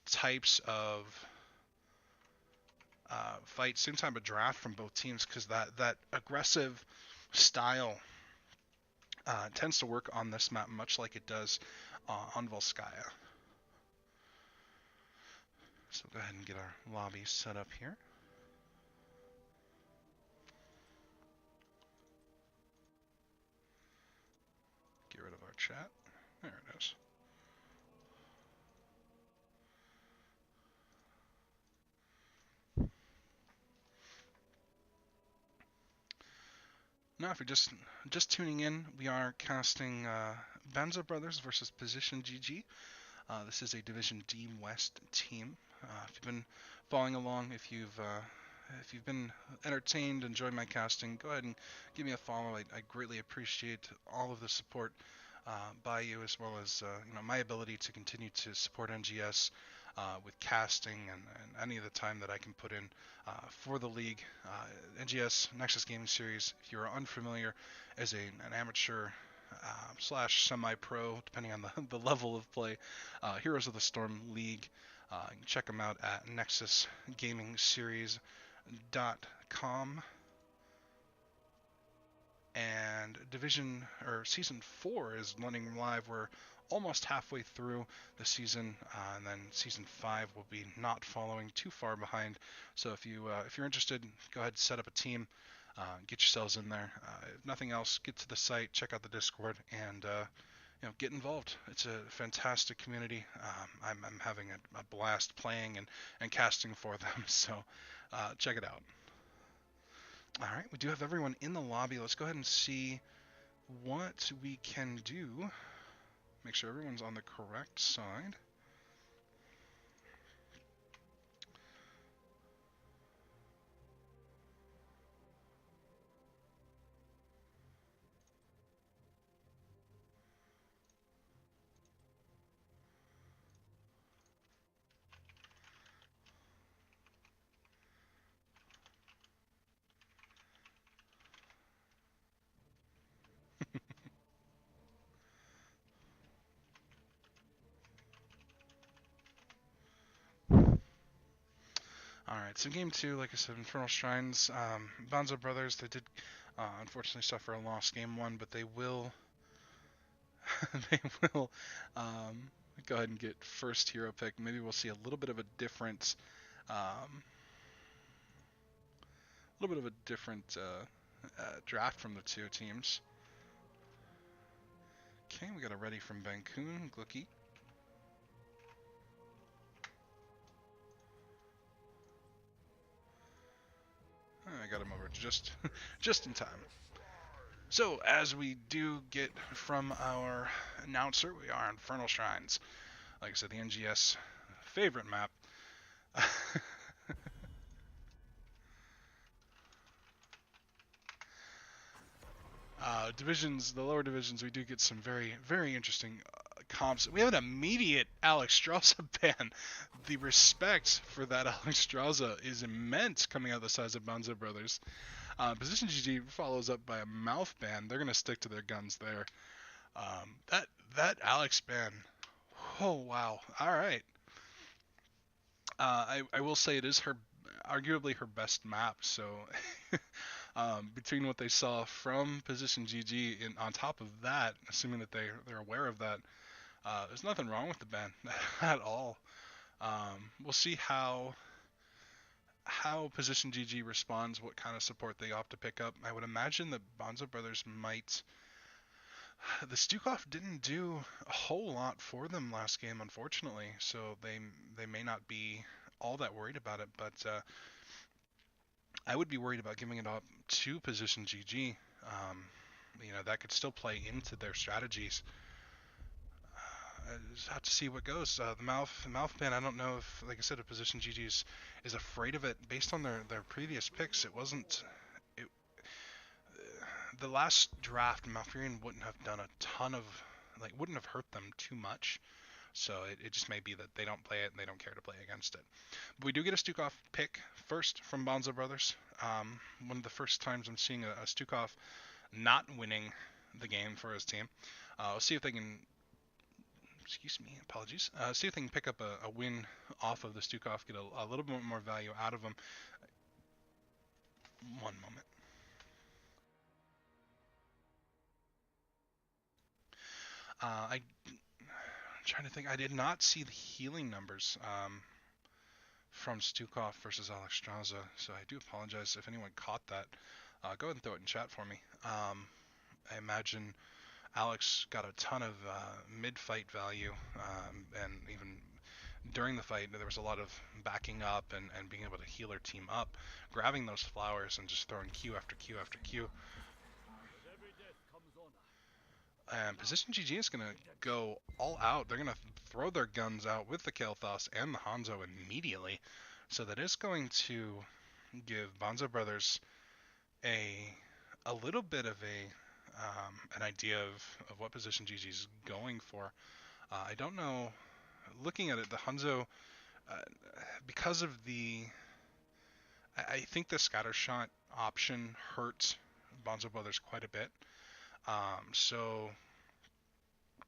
types of fights, same type of draft from both teams, because that aggressive style tends to work on this map much like it does on Volskaya. So go ahead and get our lobby set up here. Get rid of our chat. There it is. Now, if you're just tuning in, we are casting Banzo Brothers versus Position GG. This is a Division D West team. If you've been following along, if you've been entertained, enjoyed my casting, go ahead and give me a follow. I greatly appreciate all of the support by you, as well as my ability to continue to support NGS with casting and any of the time that I can put in for the league. NGS Nexus Gaming Series, if you're unfamiliar, is an amateur slash semi-pro, depending on the level of play, Heroes of the Storm League. You can check them out at nexusgamingseries.com. And season 4 is running live. We're almost halfway through the season, and then season 5 will be not following too far behind. So if you're interested, go ahead and set up a team, get yourselves in there. If nothing else, get to the site, check out the Discord, and get involved. It's a fantastic community. I'm having a blast playing and casting for them. So check it out. All right, we do have everyone in the lobby. Let's go ahead and see what we can do. Make sure everyone's on the correct side. Alright, so game 2, like I said, Infernal Shrines. Banzo Brothers, they did unfortunately suffer a loss game 1, but they will they will go ahead and get first hero pick. Maybe we'll see a little bit of a different draft from the two teams. Okay, we got a ready from Bancoon, Glucky. I got him over just in time. So, as we do get from our announcer, we are on Infernal Shrines. Like I said, the NGS favorite map. The lower divisions, we do get some very, very interesting comps. We have an immediate Alex Strauza ban. The respect for that Alex Strauza is immense coming out of the sides of Banzo Brothers. Position GG follows up by a mouth ban. They're going to stick to their guns there. That Alex ban. Oh, wow. All right. I will say it is arguably her best map. So between what they saw from Position GG and on top of that, assuming that they're aware of that, there's nothing wrong with the ban at all. We'll see how Position GG responds, what kind of support they opt to pick up. I would imagine the Banzo Brothers might. The Stukov didn't do a whole lot for them last game, unfortunately, so they may not be all that worried about it, but I would be worried about giving it up to Position GG. that could still play into their strategies. Just have to see what goes. The mouth ban. I don't know if, like I said, a position GG is afraid of it based on their previous picks. It wasn't. It, the last draft, Malfurion wouldn't have done a ton of, like, wouldn't have hurt them too much. So it just may be that they don't play it and they don't care to play against it. But we do get a Stukov pick first from Banzo Brothers. One of the first times I'm seeing a Stukov not winning the game for his team. We'll see if they can. Excuse me, apologies. See if they can pick up a win off of the Stukov, get a little bit more value out of him. One moment. I'm trying to think. I did not see the healing numbers from Stukov versus Alexstrasza, so I do apologize if anyone caught that. Go ahead and throw it in chat for me. I imagine Alex got a ton of mid-fight value, and even during the fight, there was a lot of backing up and being able to heal her team up, grabbing those flowers and just throwing Q after Q after Q. And Position GG is going to go all out. They're going to throw their guns out with the Kael'thas and the Hanzo immediately. So that is going to give Banzo Brothers a little bit of an idea of what Position GG is going for. I don't know. Looking at it, the Hanzo, because of I think the scatter shot option hurt Banzo Brothers quite a bit. So,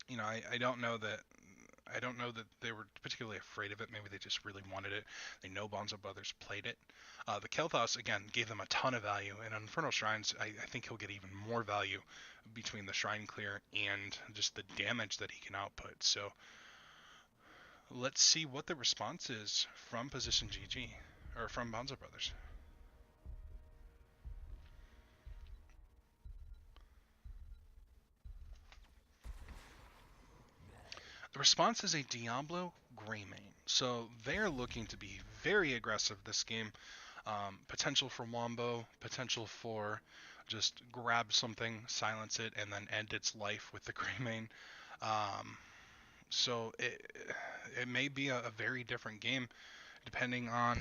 I don't know that they were particularly afraid of it. Maybe they just really wanted it. They know Banzo Brothers played it. The Kael'thas, again, gave them a ton of value. And on Infernal Shrines, I think he'll get even more value between the Shrine Clear and just the damage that he can output. So let's see what the response is from Position GG, or from Banzo Brothers. The response is a Diablo Greymane. So they're looking to be very aggressive this game. Potential for Wombo, potential for just grab something, silence it, and then end its life with the Greymane. So it may be a very different game depending on,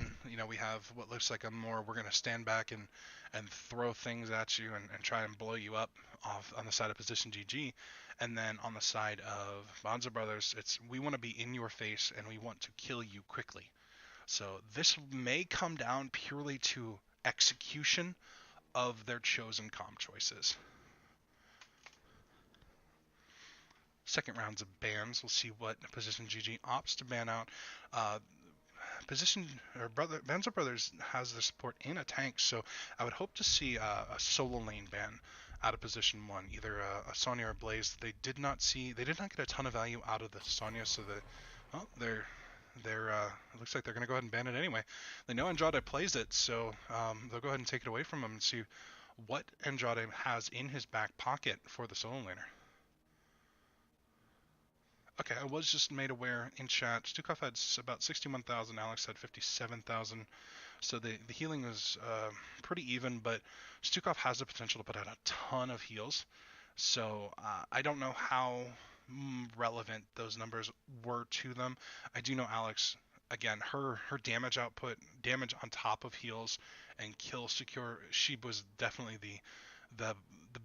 we have what looks like we're going to stand back and throw things at you and try and blow you up off on the side of Position GG. And then on the side of Banzo Brothers, we want to be in your face and we want to kill you quickly. So this may come down purely to execution of their chosen comp choices. Second rounds of bans. We'll see what Position GG opts to ban out. Banzo Brothers has the support in a tank, so I would hope to see a solo lane ban out of Position 1, either a Sonya or a Blaze. They did not get a ton of value out of the Sonya, so it looks like they're going to go ahead and ban it anyway. They know Andrade plays it, so they'll go ahead and take it away from him and see what Andrade has in his back pocket for the solo laner. Okay, I was just made aware in chat. Stukov had about 61,000, Alex had 57,000. So the healing was pretty even, but Stukov has the potential to put out a ton of heals. So I don't know how relevant those numbers were to them. I do know Alex, again, her damage output, damage on top of heals, and kill secure, she was definitely the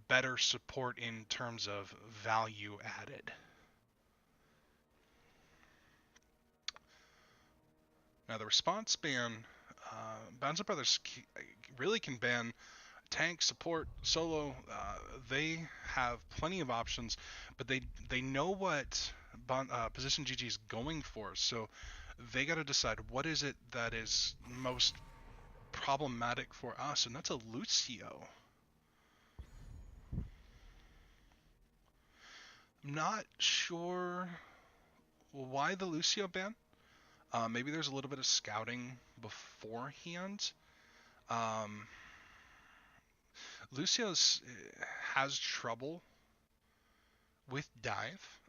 better support in terms of value added. Now the response ban, Banzo Brothers really can ban tank, support, solo. They have plenty of options, but they know what Position GG is going for. So they got to decide what is it that is most problematic for us, and that's a Lucio. I'm not sure why the Lucio ban. Maybe there's a little bit of scouting beforehand. Lucio has trouble with dive.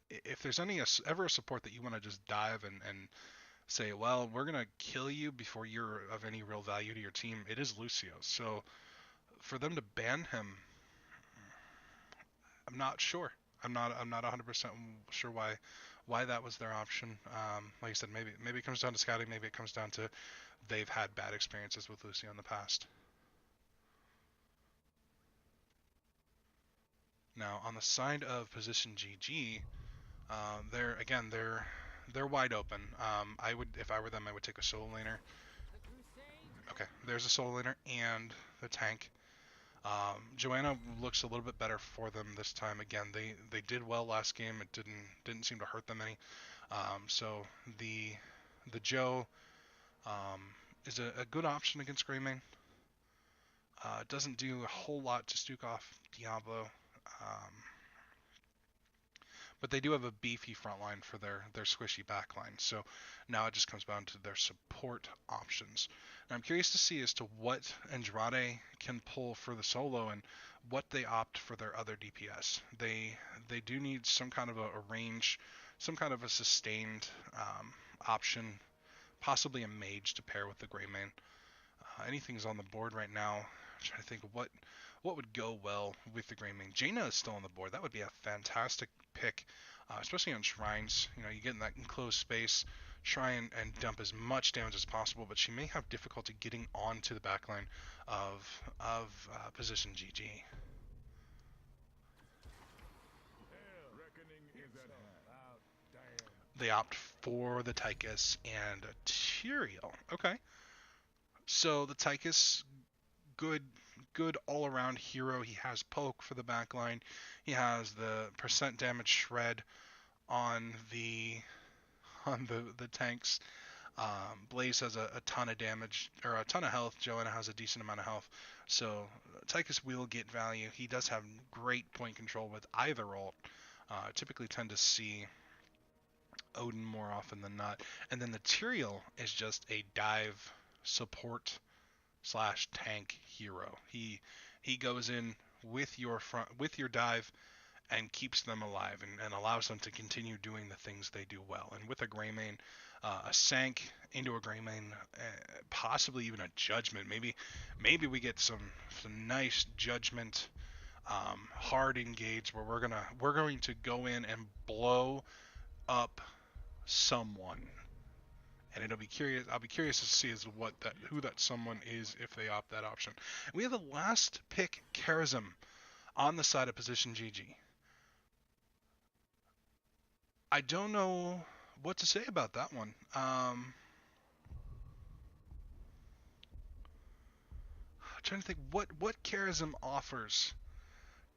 If there's ever a support that you want to just dive and say, well, we're going to kill you before you're of any real value to your team, it is Lucio. So for them to ban him, I'm not sure. I'm not 100% sure why that was their option. Like I said, maybe it comes down to scouting. Maybe it comes down to they've had bad experiences with Lucio in the past. Now on the side of position GG, they're wide open. I would, if I were them, I would take a solo laner. Okay, there's a solo laner and the tank. Joanna looks a little bit better for them this time. Again, they did well last game. It didn't seem to hurt them any. So the Joe um, is a good option against Greymane. Doesn't do a whole lot to stuke off Diablo. Um, but they do have a beefy front line for their squishy back line. So now it just comes down to their support options. And I'm curious to see as to what Andrade can pull for the solo and what they opt for their other DPS. They do need some kind of a range, some kind of a sustained option, possibly a mage to pair with the Greymane. Anything's on the board right now. I'm trying to think of what would go well with the Greymane. Jaina is still on the board. That would be a fantastic pick, especially on shrines. You know, you get in that enclosed space, try and dump as much damage as possible, but she may have difficulty getting onto the backline of position GG. They opt for the Tychus and Tyrael. Okay. So the Tychus, good all-around hero. He has poke for the backline. He has the percent damage shred on the tanks. Blaze has a ton of damage or a ton of health. Joanna has a decent amount of health. So Tychus will get value. He does have great point control with either ult. Typically tend to see Odin more often than not. And then the Tyrael is just a dive support / tank hero. He goes in with your dive and keeps them alive and allows them to continue doing the things they do well. And with a Greymane, a Sank into a Greymane, possibly even a Judgment. Maybe we get some nice Judgment hard engage where we're going to go in and blow up someone. And I'll be curious to see who that someone is if they opt that option. And we have the last pick, Karazim, on the side of position GG. I don't know what to say about that one. I'm trying to think what Karazim offers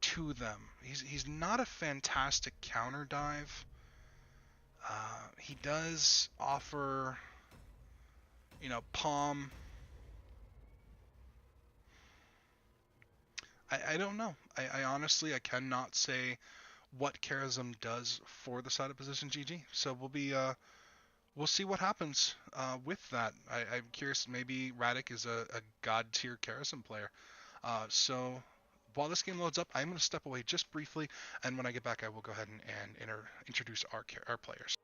to them. He's not a fantastic counter dive. He does offer, Palm. I don't know. I honestly, I cannot say what Karazim does for the side of position GG. So we'll see what happens with that. I'm curious. Maybe Radic is a god tier Karazim player. So while this game loads up, I'm going to step away just briefly, and when I get back, I will go ahead and introduce our players.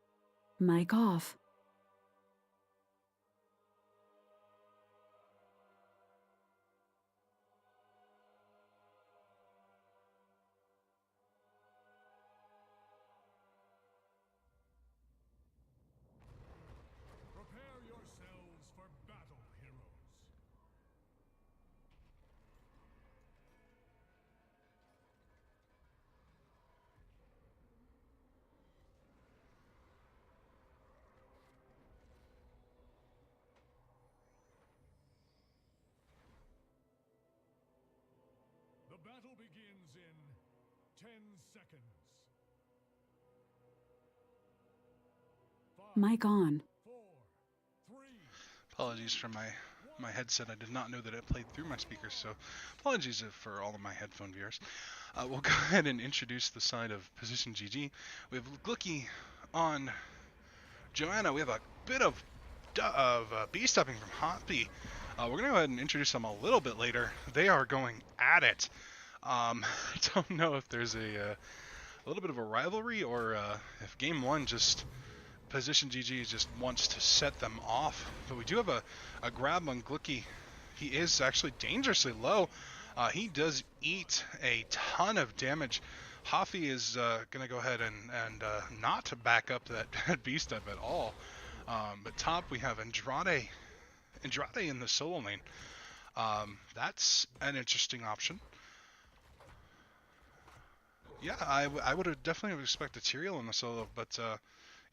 Mic off. Prepare yourselves for battle, heroes. The battle begins in 10 seconds. 5, Mic on. 4, 3. Apologies for my headset. I did not know that it played through my speakers, so apologies for all of my headphone viewers. We'll go ahead and introduce the side of position GG. We have Glooky on Joanna. We have a bit of B-stepping from Hoppy. We're going to go ahead and introduce them a little bit later. They are going at it. I don't know if there's a little bit of a rivalry or if game one just position GG just wants to set them off. But we do have a grab on Glooky. He is actually dangerously low. He does eat a ton of damage Hoffy is going to go ahead and not back up that beast step at all. But top we have Andrade in the solo lane. That's an interesting option. Yeah, I would have definitely have expected Tyrael in the solo, but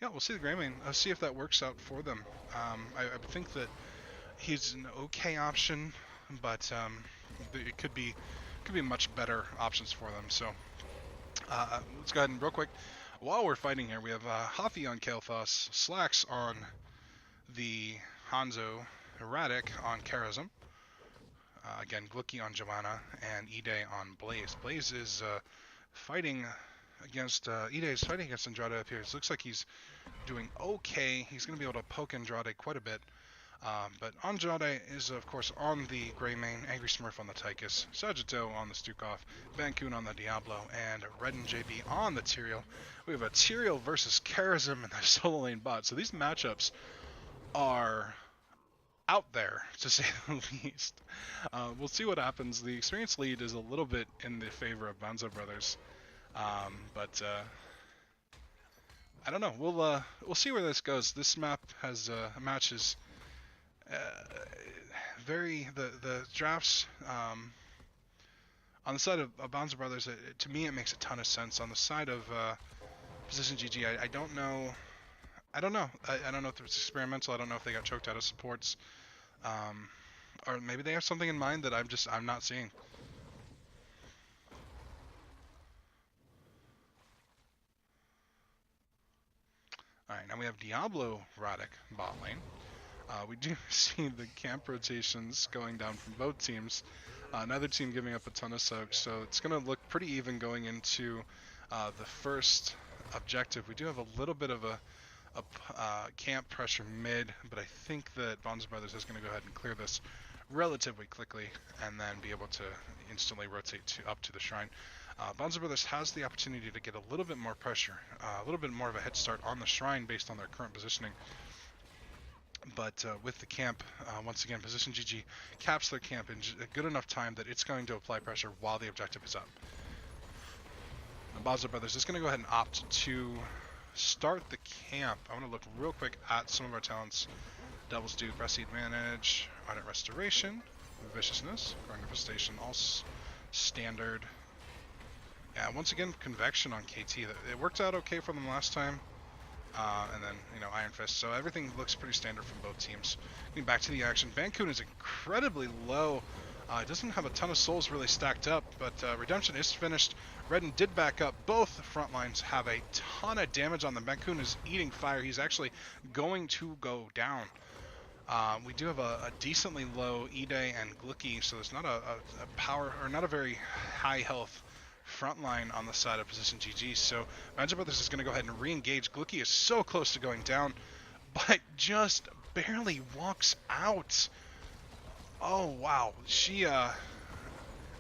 yeah, we'll see the Greymane. Let's see if that works out for them. I think that he's an okay option, but it could be much better options for them. So let's go ahead and real quick, while we're fighting here, we have Hafi on Kael'thas, Slacks on the Hanzo, Erratic on Karazm, again Glucky on Joanna, and Ide on Blaze. Blaze is fighting against Ide is fighting against Andrade up here. It looks like he's doing okay. He's going to be able to poke Andrade quite a bit. But Andrade is, of course, on the Greymane, Angry Smurf on the Tychus, Sagittarius on the Stukov, Bancoon on the Diablo, and Red and JB on the Tyrael. We have a Tyrael versus Karazm in the solo lane bot. So these matchups are out there, to say the least. We'll see what happens. The experience lead is a little bit in the favor of Banzo Brothers. But I don't know. We'll see where this goes. This map has matches the drafts on the side of Banzo Brothers. To me, it makes a ton of sense. On the side of Position GG, I don't know. I don't know. I don't know if it's experimental. I don't know if they got choked out of supports, or maybe they have something in mind that I'm not seeing. All right, now we have Diablo Radic bot lane. We do see the camp rotations going down from both teams. Neither team giving up a ton of soaks, so it's going to look pretty even going into the first objective. We do have a little bit of a camp pressure mid, but I think that Banzo Brothers is going to go ahead and clear this relatively quickly and then be able to instantly rotate up to the shrine. Banzo Brothers has the opportunity to get a little bit more pressure, a little bit more of a head start on the shrine based on their current positioning. But with the camp, once again, Position GG caps their camp in a good enough time that it's going to apply pressure while the objective is up. Banzo Brothers is going to go ahead and opt to start the camp. I want to look real quick at some of our talents. Devil's Duke, Breastseed Manage, Ardent Restoration, Viciousness, Growing Infestation, all standard. Yeah, once again, Convection on KT. It worked out okay for them last time. And then, Iron Fist. So everything looks pretty standard from both teams. Getting back to the action, Bancoon is incredibly low. Doesn't have a ton of souls really stacked up, but Redemption is finished. Redden did back up. Both front lines have a ton of damage on them. Bancoon is eating fire. He's actually going to go down. We do have a decently low Ide and Glucky, so there's not a power, or not a very high health front line on the side of Position GG. So Banzo Brothers is going to go ahead and re-engage. Glucky is so close to going down, but just barely walks out. Oh wow,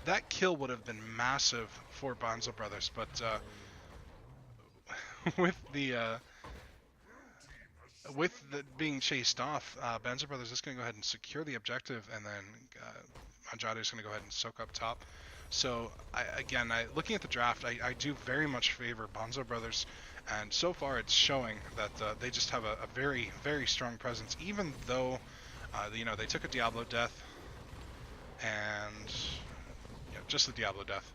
that kill would have been massive for Banzo Brothers, but with the being chased off, Banzo Brothers is going to go ahead and secure the objective, and then Andrade is going to go ahead and soak up top. So looking at the draft, I do very much favor Banzo Brothers, and so far it's showing that they just have a very, very strong presence, even though they took a Diablo death, and just the Diablo death.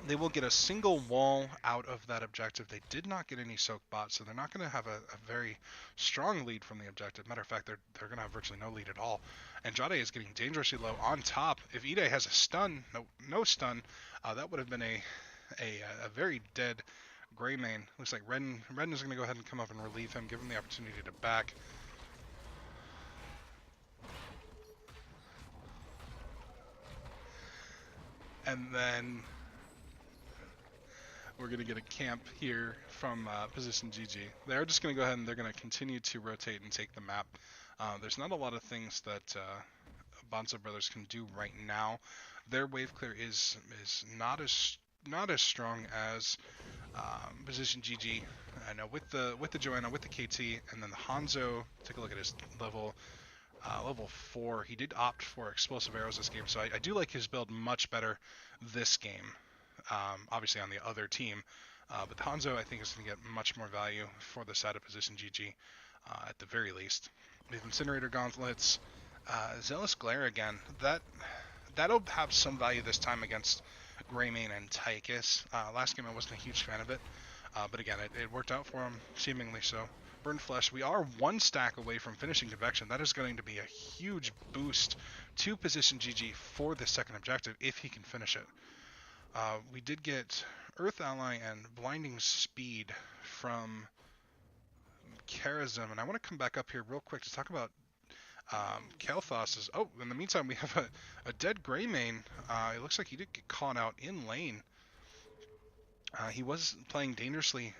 They will get a single wall out of that objective. They did not get any soak bots, so they're not going to have a very strong lead from the objective. Matter of fact, they're going to have virtually no lead at all. Andrade is getting dangerously low on top. If Ide has a stun, no stun, that would have been a very dead Greymane. Looks like Ren is going to go ahead and come up and relieve him, give him the opportunity to back. And then we're going to get a camp here from Position GG. They're just going to go ahead and they're going to continue to rotate and take the map. There's not a lot of things that Banzo Brothers can do right now. Their wave clear is not as strong as Position GG. I know with the Joanna, with the KT, and then the Hanzo. Take a look at his level 4. He did opt for explosive arrows this game, so I do like his build much better this game. obviously on the other team. But Hanzo, I think, is going to get much more value for the side of position GG, at the very least. We have Incinerator Gauntlets, Zealous Glare again. That'll have some value this time against Greymane and Tychus. Last game I wasn't a huge fan of it, but again, it worked out for him, seemingly so. Burned Flesh, we are one stack away from finishing Convection. That is going to be a huge boost to position GG for the second objective if he can finish it. We did get Earth Ally and Blinding Speed from Karazim, and I want to come back up here real quick to talk about Kael'thas. Oh, in the meantime, we have a dead Greymane. It looks like he did get caught out in lane. He was playing dangerously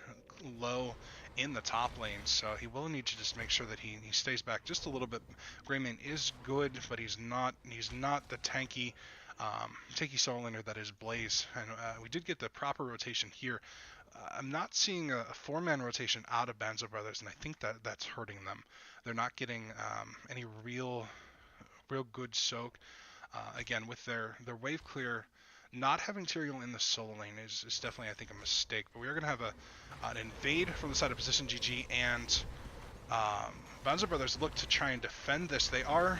low in the top lane, so he will need to just make sure that he stays back just a little bit. Greymane is good, but he's not the tanky solo laner that is Blaze. And we did get the proper rotation here. I'm not seeing a 4-man rotation out of Banzo Brothers, and I think that's hurting them. They're not getting any real good soak. Again, with their wave clear, not having Tyrael in the solo lane is definitely, I think, a mistake. But we are going to have an invade from the side of position GG, and Banzo Brothers look to try and defend this. They are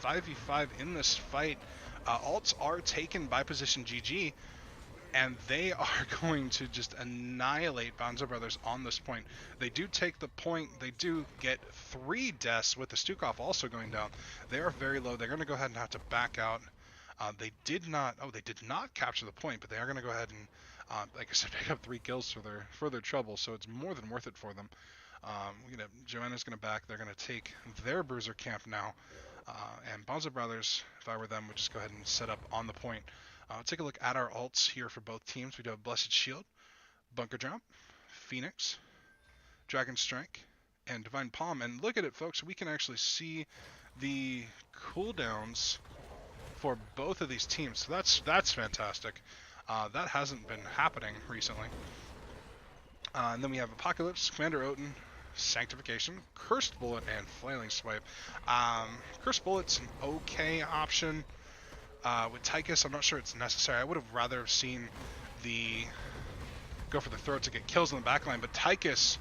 5v5 in this fight. Alts are taken by position GG, and they are going to just annihilate Banzo Brothers on this point. They do take the point. They do get 3 deaths with the Stukov also going down. They are very low. They're going to go ahead and have to back out. They did not capture the point, but they are going to go ahead and, like I said, pick up 3 kills for their trouble, so it's more than worth it for them. Joanna's going to back. They're going to take their Bruiser camp now. And Banzo Brothers, if I were them, would just go ahead and set up on the point. Take a look at our ults here for both teams. We do have Blessed Shield, Bunker Drop, Phoenix, Dragon Strike, and Divine Palm. And look at it, folks. We can actually see the cooldowns for both of these teams. So that's fantastic. That hasn't been happening recently. And then we have Apocalypse, Commander Oten, Sanctification, Cursed Bullet, and Flailing Swipe. Cursed Bullet's an okay option. With Tychus, I'm not sure it's necessary. I would have rather seen go for the throat to get kills in the backline, but Tychus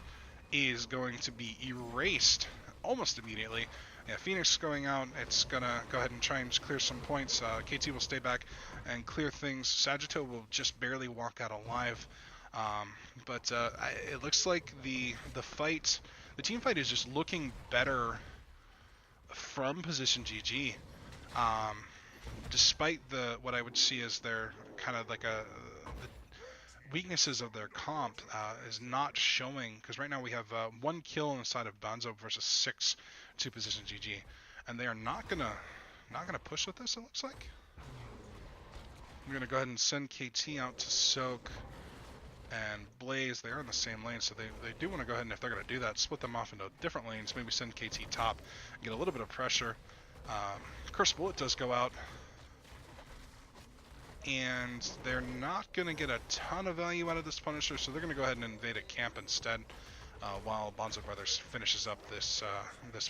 is going to be erased almost immediately. Yeah, Phoenix going out, it's gonna go ahead and try and just clear some points. KT will stay back and clear things. Sagittarius will just barely walk out alive. But it looks like the team fight is just looking better from position GG. Despite what I would see as their kind of like the weaknesses of their comp is not showing, because right now we have 1 kill inside of Banzo versus 6 to position GG, and they are not gonna push with this. It looks like we're gonna go ahead and send KT out to soak and Blaze. They are in the same lane, so they do want to go ahead and, if they're gonna do that, split them off into different lanes. Maybe send KT top, get a little bit of pressure. Cursed Bullet does go out, and they're not going to get a ton of value out of this Punisher, so they're going to go ahead and invade a camp instead, while Banzo Brothers finishes up this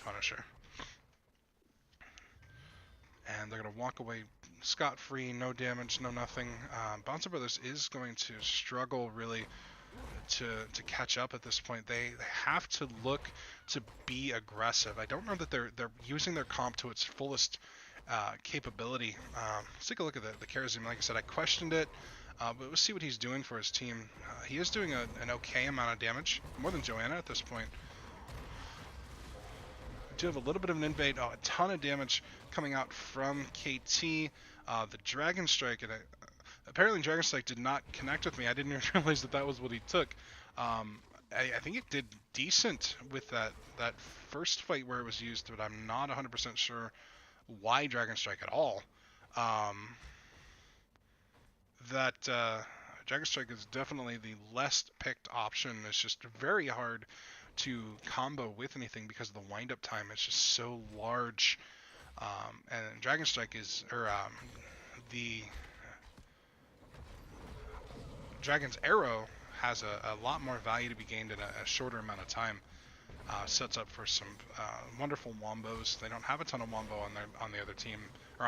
Punisher. And they're going to walk away scot-free, no damage, no nothing. Banzo Brothers is going to struggle really to catch up at this point. They have to look to be aggressive. I don't know that they're using their comp to its fullest capability. Let's take a look at the Karazim. Like I said, I questioned it, but we'll see what he's doing for his team. He is doing an okay amount of damage, more than Joanna at this point. We do have a little bit of an invade. A ton of damage coming out from KT. The Dragon Strike, and apparently Dragon Strike did not connect with me. I didn't even realize that was what he took. I think it did decent with that first fight where it was used, but I'm not 100% sure why Dragon Strike at all. Dragon Strike is definitely the less picked option. It's just very hard to combo with anything because of the wind-up time. It's just so large. And Dragon Strike the Dragon's Arrow has a lot more value to be gained in a shorter amount of time. Sets up for some wonderful wombos. They don't have a ton of wombo on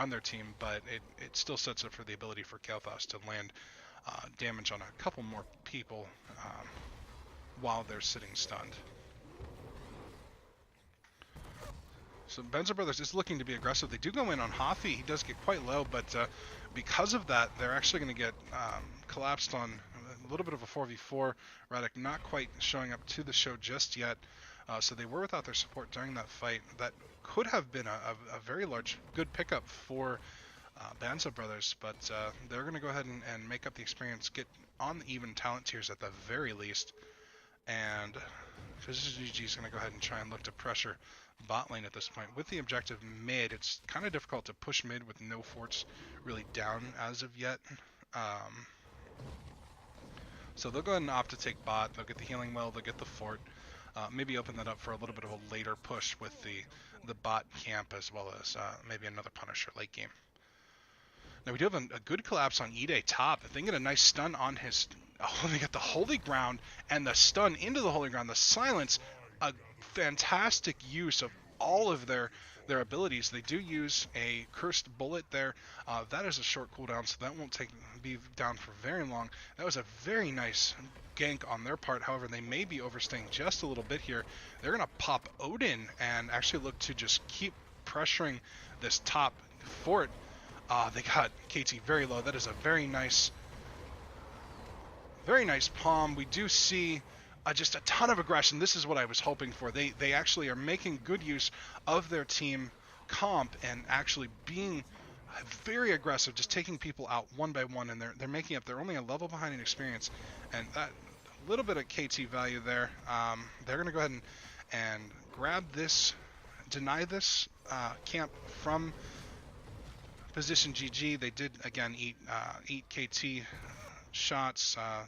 their team, but it still sets up for the ability for Kael'thas to land damage on a couple more people while they're sitting stunned. So Banzo Brothers is looking to be aggressive. They do go in on Hafi. He does get quite low, but because of that, they're actually going to get collapsed on a little bit of a 4v4. Radic not quite showing up to the show just yet. So they were without their support during that fight. That could have been a very large, good pickup for Banzo Brothers, but they're going to go ahead and make up the experience, get on the even talent tiers at the very least, and Physician GG is going to go ahead and try and look to pressure bot lane at this point. With the objective mid, it's kind of difficult to push mid with no forts really down as of yet. So they'll go ahead and opt to take bot, they'll get the healing well, they'll get the fort, maybe open that up for a little bit of a later push with the bot camp as well as maybe another Punisher late game. Now we do have a good collapse on Ide top. They get a nice stun on his... Oh, they get the Holy Ground and the stun into the Holy Ground. The silence, a fantastic use of all of their abilities. They do use a Cursed Bullet there. That is a short cooldown, so that won't be down for very long. That was a very nice gank on their part. However, they may be overstaying just a little bit here. They're going to pop Odin and actually look to just keep pressuring this top fort. They got KT very low. That is a very nice palm. We do see just a ton of aggression. This is what I was hoping for. They actually are making good use of their team comp and actually being very aggressive, just taking people out one by one, and they're making up. They're only a level behind in experience, and that little bit of KT value there. They're going to go ahead and grab this, deny this camp from Position GG. They did again eat KT shots. A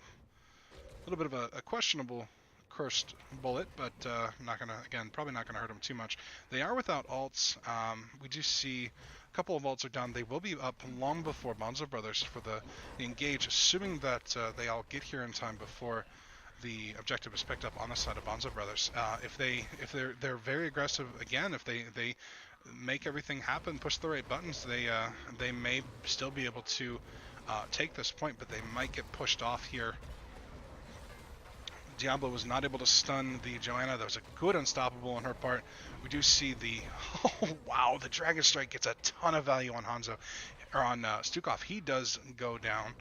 little bit of a questionable Cursed Bullet, but probably not gonna hurt them too much. They are without ults. We do see a couple of ults are down. They will be up long before Banzo Brothers for the engage, assuming that they all get here in time before the objective is picked up on the side of Banzo Brothers. If they're very aggressive again, if they make everything happen, push the right buttons, they may still be able to take this point, but they might get pushed off here. Diablo was not able to stun the Joanna. That was a good unstoppable on her part. We do see the... Oh, wow, the Dragon Strike gets a ton of value on Hanzo, or on Stukov. He does go down.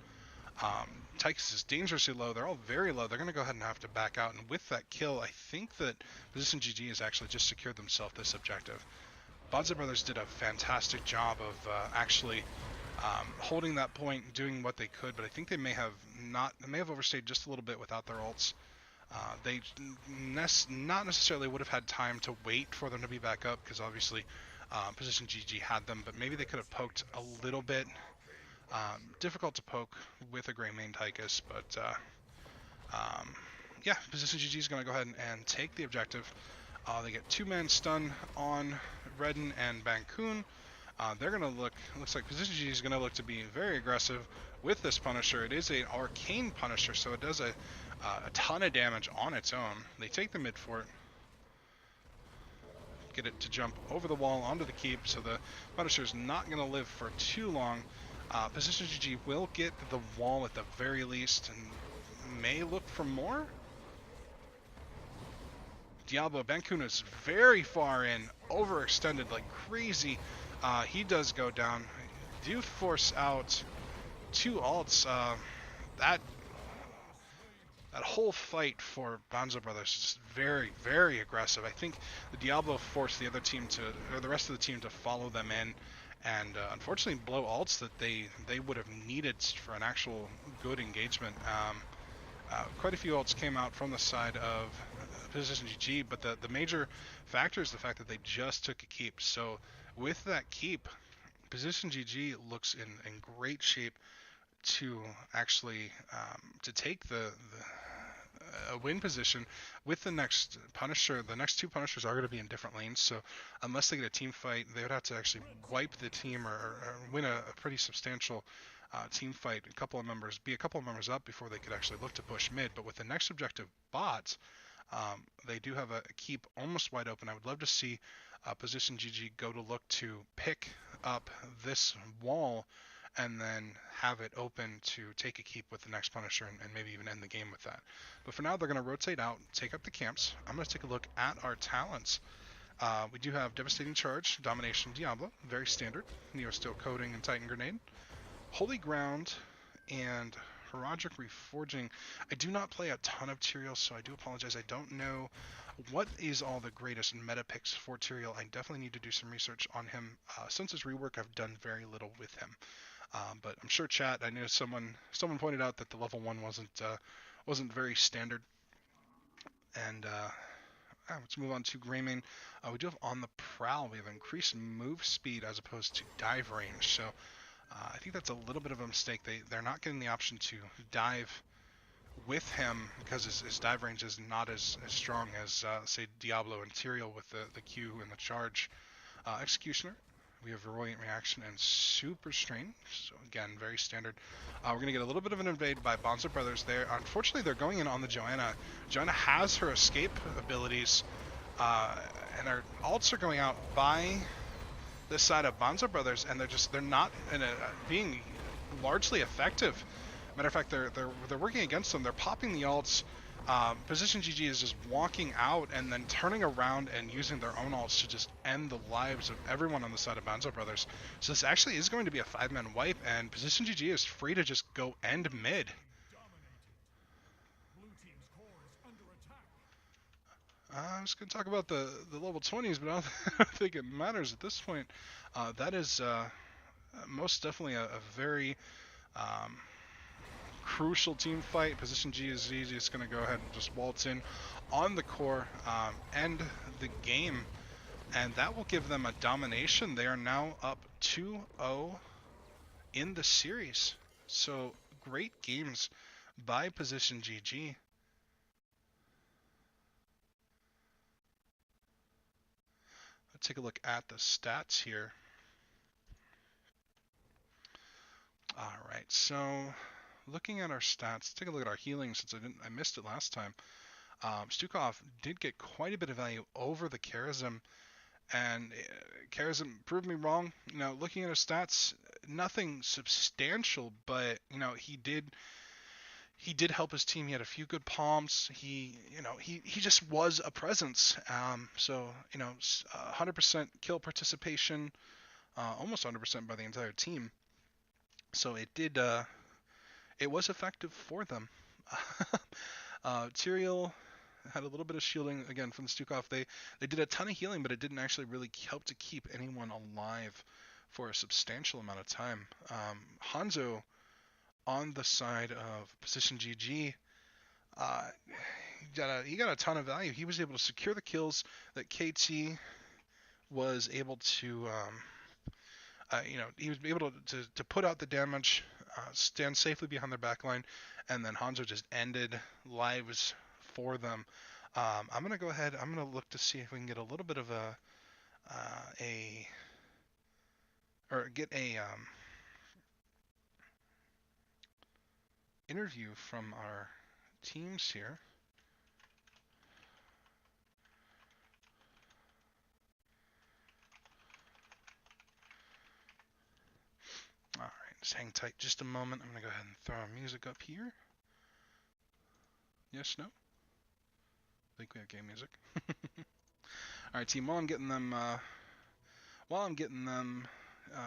Tychus is dangerously low. They're all very low. They're going to go ahead and have to back out. And with that kill, I think that Position GG has actually just secured themselves this objective. Banzo Brothers did a fantastic job of actually holding that point, doing what they could, but I think they may have overstayed just a little bit without their ults. They not necessarily would have had time to wait for them to be back up, because obviously Position GG had them, but maybe they could have poked a little bit. Difficult to poke with a Grey Mane Tychus, but yeah, Position GG is going to go ahead and take the objective. They get 2-man stun on Redden and Bancoon. They're going to looks like Position GG is going to look to be very aggressive with this Punisher. It is an arcane Punisher, so it does a ton of damage on its own. They take the mid fort, get it to jump over the wall onto the keep, so the Punisher is not going to live for too long. Position GG will get the wall at the very least, and may look for more. Diablo Bankun is very far in, overextended like crazy. He does go down. Do force out 2 ults. That whole fight for Banzo Brothers is very, very aggressive. I think the Diablo forced the other team or the rest of the team to follow them in, and unfortunately blow ults that they would have needed for an actual good engagement. Quite a few ults came out from the side of Position GG, but the major factor is the fact that they just took a keep. So with that keep, Position GG looks in great shape to actually to take the win position with the next Punisher. The next 2 Punishers are going to be in different lanes, so unless they get a team fight, they would have to actually wipe the team or win a pretty substantial team fight. Be a couple of members up before they could actually look to push mid. But with the next objective bot, they do have a keep almost wide open. I would love to see Position GG go to look to pick up this wall and then have it open to take a keep with the next Punisher and maybe even end the game with that. But for now, they're going to rotate out, take up the camps. I'm going to take a look at our talents. We do have Devastating Charge, Domination, Diablo, very standard. Neo Steel Coating and Titan Grenade. Holy Ground and Herodic Reforging. I do not play a ton of Tyrael, so I do apologize. I don't know what is all the greatest meta picks for Tyrael. I definitely need to do some research on him. Since his rework, I've done very little with him. But I'm sure chat. I know someone pointed out that the level 1 wasn't very standard. And let's move on to Greymane. We do have On the Prowl. We have increased move speed as opposed to dive range. So I think that's a little bit of a mistake. They're not getting the option to dive with him because his dive range is not as strong as, say, Diablo and Tyrael with the Q and the charge. Executioner, we have Resilient Reaction and Super Strain. So again, very standard. We're going to get a little bit of an invade by Banzo Brothers there. Unfortunately, they're going in on the Joanna. Joanna has her escape abilities, and their ults are going out by this side of Banzo Brothers, and they're not being largely effective. Matter of fact, they're working against them. They're popping the ults. Position GG is just walking out and then turning around and using their own ults to just end the lives of everyone on the side of Banzo Brothers. So this actually is going to be a 5-man wipe, and Position GG is free to just go end mid. I was going to talk about the level 20s, but I don't think it matters at this point. That is most definitely a very crucial team fight. Position G is easy. It's going to go ahead and just waltz in on the core, end the game, and that will give them a domination. They are now up 2-0 in the series. So great games by Position GG. Let's take a look at the stats here. All right, so looking at our stats, take a look at our healing since I missed it last time. Stukov did get quite a bit of value over the Charism, and Charism proved me wrong. You know, looking at his stats, nothing substantial, but you know, he did help his team. He had a few good palms. He just was a presence. So you know, 100% kill participation, almost 100% by the entire team. So it was effective for them. Tyrael had a little bit of shielding again from the Stukov. They did a ton of healing, but it didn't actually really help to keep anyone alive for a substantial amount of time. Hanzo on the side of Position GG, he got a ton of value. He was able to secure the kills that KT was able to. He was able to put out the damage, stand safely behind their backline, and then Hanzo just ended lives for them. I'm gonna go ahead. I'm gonna look to see if we can get a little bit of a interview from our teams here. All right, just hang tight just a moment. I'm gonna go ahead and throw our music up here. Yes, no? I think we have game music. All right, team. While I'm getting them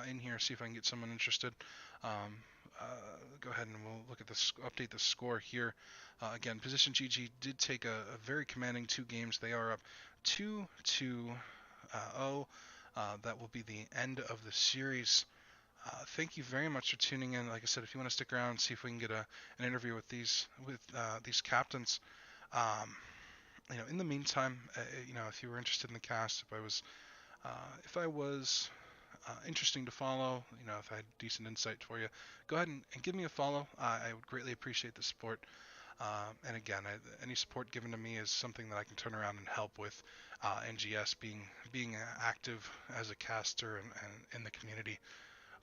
in here, see if I can get someone interested. Go ahead and we'll look at this, update the score here. Again, Position GG did take a very commanding 2 games. They are up 2-0. That will be the end of the series. Thank you very much for tuning in. Like I said, if you want to stick around and see if we can get an interview with these captains. In the meantime, if you were interested in the cast, if I was interesting to follow, if I had decent insight for you, go ahead and give me a follow. I would greatly appreciate the support. And again, any support given to me is something that I can turn around and help with NGS being active as a caster and in the community.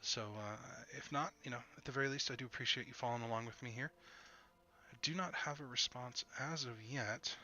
So if not, at the very least, I do appreciate you following along with me here. I do not have a response as of yet.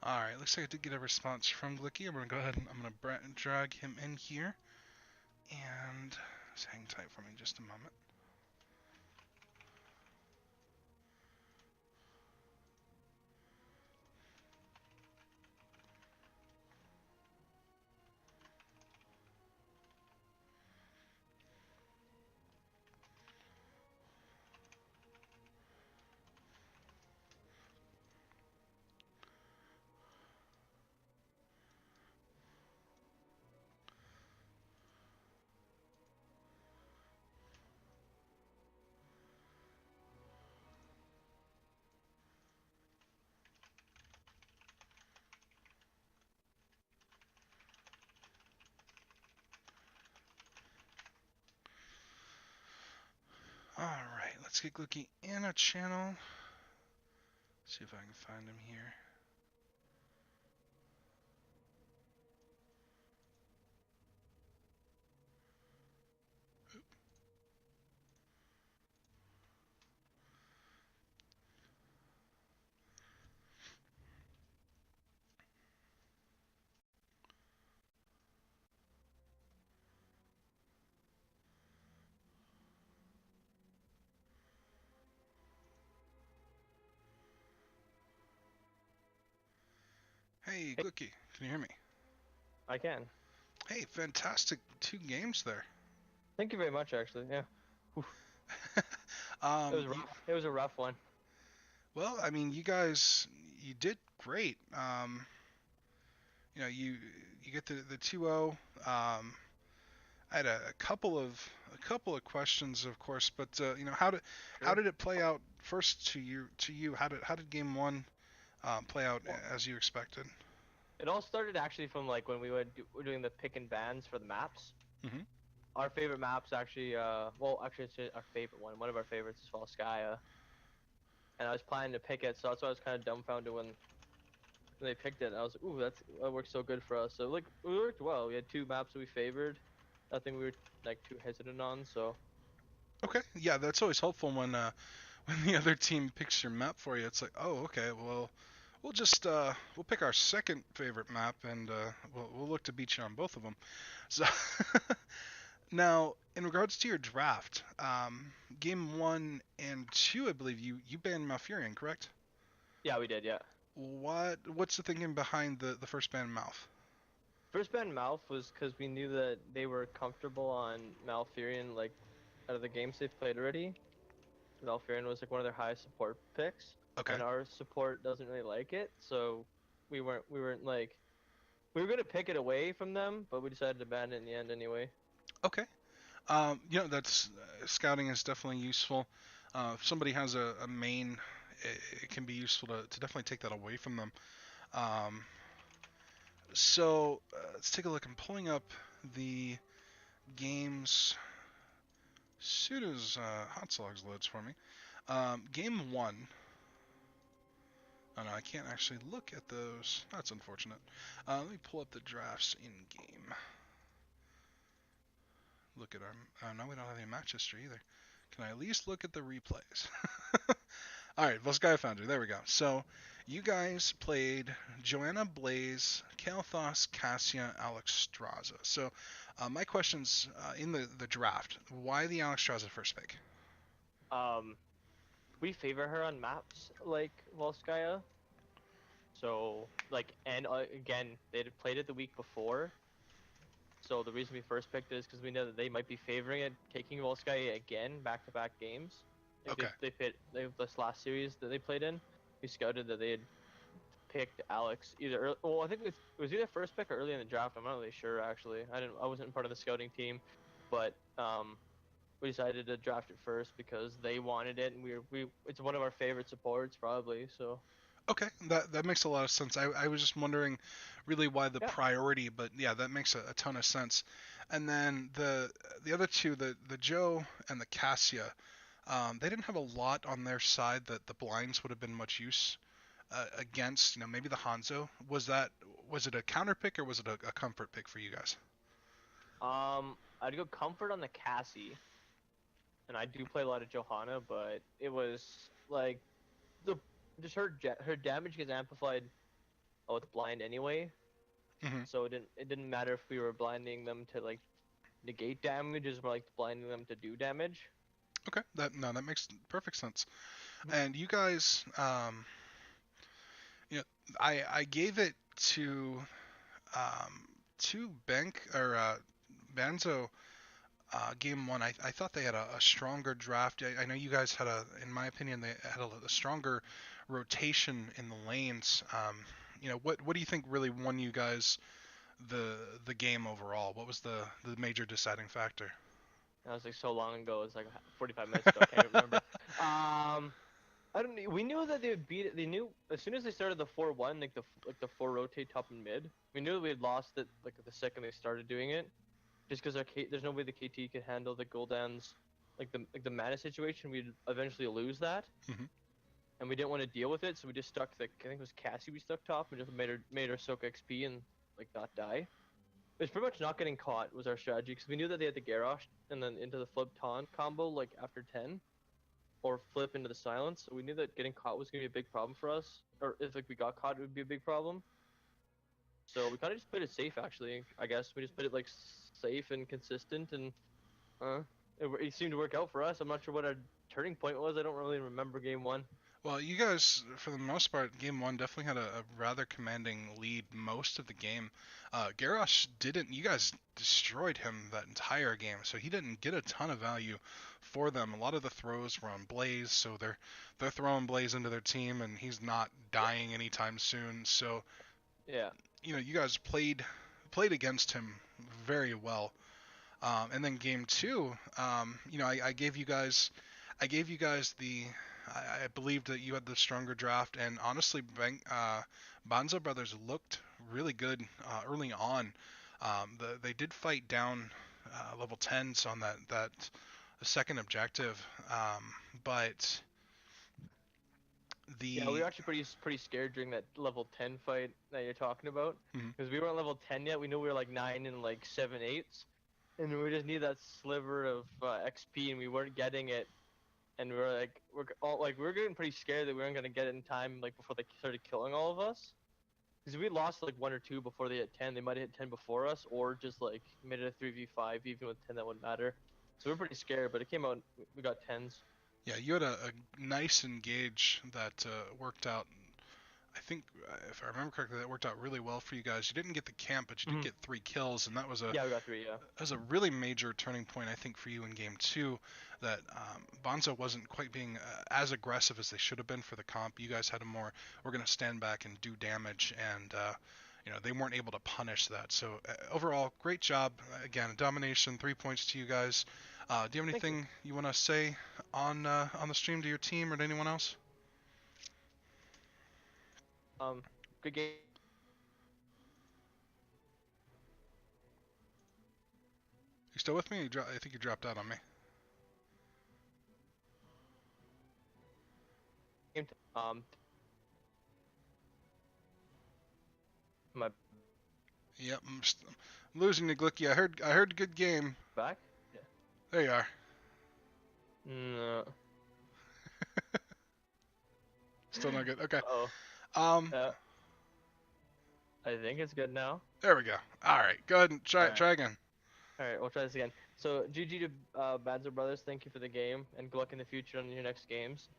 All right, looks like I did get a response from Glicky. I'm gonna go ahead and drag him in here, and just hang tight for me just a moment. All right, let's get Glicky in a channel. See if I can find him here. Hey, Hey, Glicky, can you hear me? I can. Hey, fantastic 2 games there. Thank you very much, actually. Yeah. Oof. It um, was you, rough. It was a rough one. well, I mean, you guys, you did great. You get the 2-0. I had a couple of questions, of course, but how Sure. did it play out first to you? How did game 1 play out Well, as you expected? it all started actually from like when were doing the pick and bans for the maps. Hmm. Our favorite maps actually, well, actually it's our favorite one. One of our favorites is Volskaya, and I was planning to pick it, so that's why I was kind of dumbfounded when they picked it. I was like, ooh, that works so good for us. So like, it worked well. We had two maps that we favored. Nothing we were like too hesitant on. So Okay, yeah, that's always helpful when when the other team picks your map for you. It's like, oh, okay, well, we'll pick our second favorite map, and we'll look to beat you on both of them. So now, in regards to your draft, game 1 and 2, I believe you banned Malfurion, correct? yeah, we did. Yeah. What's the thinking behind the first ban Malf? First ban Malf was because we knew that they were comfortable on Malfurion, like out of the games they've played already. Malfurion was like one of their highest support picks, Okay, and our support doesn't really like it, so we weren't like we were gonna pick it away from them, but we decided to ban it in the end anyway. okay. That's scouting is definitely useful. If somebody has a main, it can be useful to definitely take that away from them. Um, let's take a look. I'm pulling up the games soon as Hot Slogs loads for me. Game 1. Oh no, I can't actually look at those. That's unfortunate. Let me pull up the drafts in game. Look at our. Oh no, we don't have any match history either. Can I at least look at the replays? All right, Volskaya Foundry. There we go. So, you guys played Joanna Blaze, Kael'thas, Cassia, Alex Straza. So, my questions in the draft: why the Alex Straza first pick? Um, we favor her on maps like Volskaya, so like and again they had played it the week before. So the reason we first picked it is because we know that they might be favoring it, taking Volskaya again, back-to-back games. Like Okay, this last series that they played in, we scouted that they had picked Alex either. Well, I think it was either first pick or early in the draft. I'm not really sure actually. I wasn't part of the scouting team, but we decided to draft it first because they wanted it, and we it's one of our favorite supports probably. So okay, that makes a lot of sense. I was just wondering, really, why the yeah. priority, but yeah, that makes a ton of sense. And then the other two, the Joe and the Cassia, they didn't have a lot on their side that the blinds would have been much use against. Maybe the Hanzo. Was it a counter pick or was it a comfort pick for you guys? I'd go comfort on the Cassie, and I do play a lot of Johanna, but it was like the just her damage gets amplified with blind anyway. Hmm. So it didn't matter if we were blinding them to like negate damage, as more like blinding them to do damage. Okay, that makes perfect sense. Mhm. And you guys, you know, I gave it um, to Bank or Banzo game one. I thought they had a stronger draft. I know you guys had in my opinion, they had a stronger rotation in the lanes. What do you think really won you guys the game overall? What was the major deciding factor? That was like so long ago. It was like 45 minutes ago. I can't even remember. I don't. We knew that they would beat it. They knew as soon as they started the 4-1, like the four rotate top and mid. We knew that we had lost it like the second they started doing it, just because there's no way the KT could handle the Gul'dan's like the mana situation. We'd eventually lose that, Hmm. and we didn't want to deal with it, so we just stuck I think it was Cassie we stuck top and just made her soak XP and like not die. It was pretty much not getting caught was our strategy because we knew that they had the Garrosh and then into the flip taunt combo like after 10 or flip into the silence. So we knew that getting caught was gonna be a big problem for us, or if like we got caught, it would be a big problem. So we kind of just played it safe, actually. I guess we just played it like safe and consistent, and uh, it seemed to work out for us. I'm not sure what our turning point was. I don't really remember game one. Well, you guys, for the most part, game one definitely had a rather commanding lead most of the game. Garrosh didn't. You guys destroyed him that entire game, so he didn't get a ton of value for them. A lot of the throws were on Blaze, so they're throwing Blaze into their team, and he's not dying anytime soon. So Yeah. you guys played against him very well. And then game two, I gave you guys, I believed that you had the stronger draft, and honestly, Banzo Brothers looked really good early on. They did fight down level 10s on that second objective, but Yeah, we the were actually pretty scared during that level 10 fight that you're talking about, mhm. because we weren't level 10 yet. We knew we were like 9 and like 7/8, and we just need that sliver of XP, and we weren't getting it. And we were like, we were getting pretty scared that we weren't gonna get it in time, like before they started killing all of us. Because if we lost like one or two before they hit 10, they might have hit 10 before us, or just like made it a 3v5. Even with 10, that wouldn't matter. So we are pretty scared, but it came out. We got 10s. Yeah, you had a nice engage that worked out. I think, if I remember correctly, that worked out really well for you guys. You didn't get the camp, but you did Hmm. get 3 kills, and that was a Yeah, we got 3. Yeah. really major turning point, I think, for you in game two. That Bonzo wasn't quite being as aggressive as they should have been for the comp. You guys had a more, we're going to stand back and do damage, and they weren't able to punish that. So overall, great job. Again, domination, 3 points to you guys. Do you have Thank you. anything you want to say on the stream to your team or to anyone else? Good game. You still with me? I think you dropped out on me. Um, my Yep, I'm losing you, Glicky. I heard good game. back. Yeah. There you are. No. Still not good. Okay. Oh. Um, I think it's good now. there we go. All right, go ahead and try All right. try again. All right, we'll try this again. So, GG to Banzo Brothers. Thank you for the game, and good luck in the future on your next games.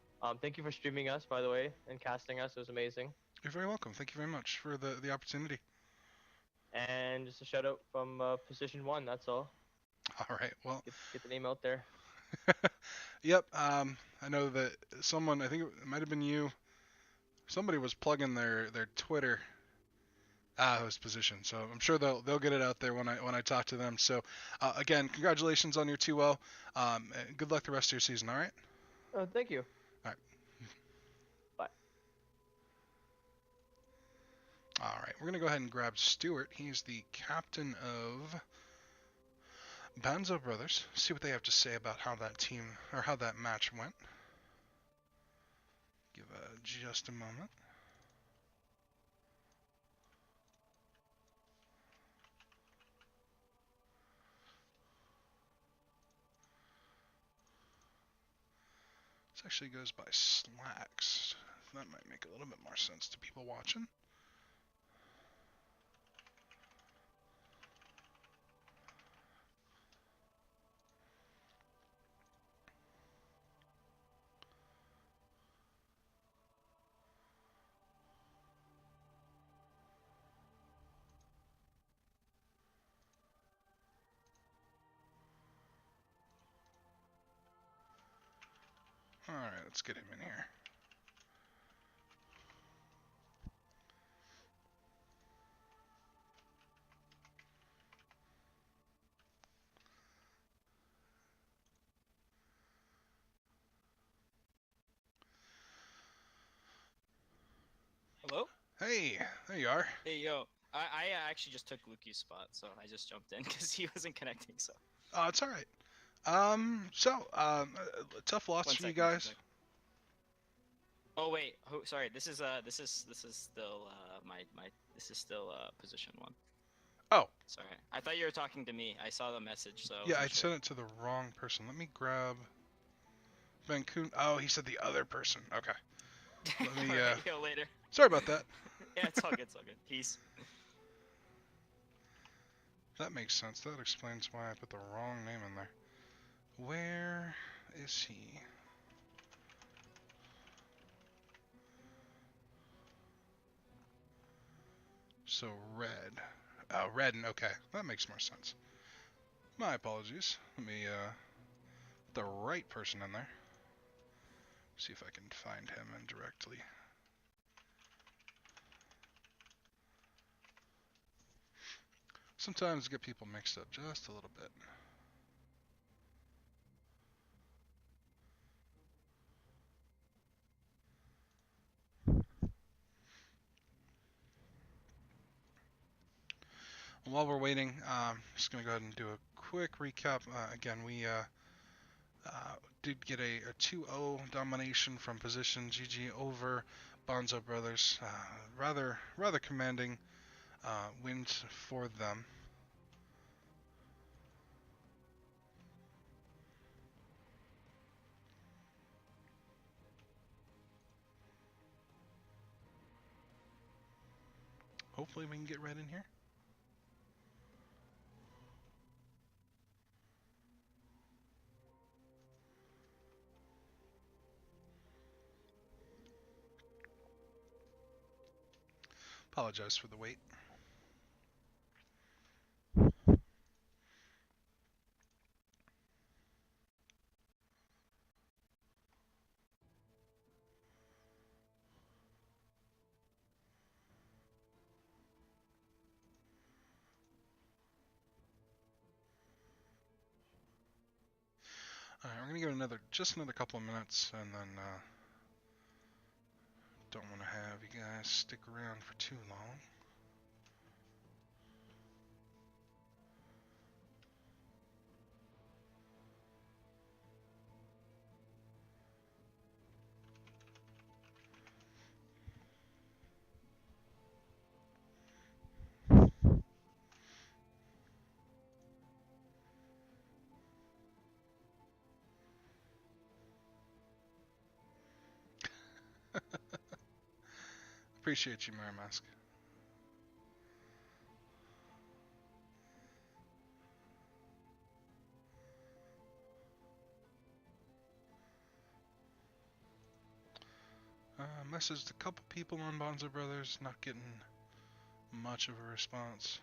Thank you for streaming us, by the way, and casting us. It was amazing. You're very welcome. Thank you very much for the opportunity. And just a shout out from Position One. That's all. All right. Well, Get the name out there. yep. I know that someone, I think it might have been you. Somebody was plugging their Twitter. It was position. So I'm sure they'll get it out there when I talk to them. So again, congratulations on your 2-0. Good luck the rest of your season. All right. Oh, thank you. All right. Bye. All right. We're gonna go ahead and grab Stuart. He's the captain of Banzo Brothers. See what they have to say about how that team or how that match went. Give just a moment. This actually goes by Slacks. That might make a little bit more sense to people watching. Alright, let's get him in here. Hello? Hey, there you are. Hey, yo. I actually just took Luki's spot, so I just jumped in because he wasn't connecting, so. Oh, it's alright. Tough loss One for you second, one guys. second. Oh, wait. Sorry, this is still, this is still, position 1. Oh. Sorry. I thought you were talking to me. I saw the message, so I Yeah, I wasn't sure. sent it to the wrong person. Let me grab Vancouver. Oh, he said the other person. Okay. Let me, Alright, yo, later. Sorry about that. Yeah, it's all good, it's all good. Peace. That makes sense. That explains why I put the wrong name in there. Where is he? So red. Oh, red. Okay, that makes more sense. My apologies. Let me put the right person in there. See if I can find him indirectly. Sometimes get people mixed up just a little bit. While we're waiting, just gonna go ahead and do a quick recap. Again, we did get a 2-0 domination from position GG over Banzo Brothers. Rather commanding wins for them. Hopefully we can get red in here. Apologize for the wait. Alright, we're gonna give it just another couple of minutes, and then don't want to have you guys stick around for too long. Appreciate you, Mary Mask. Messaged a couple people on Bonzo Brothers, not getting much of a response.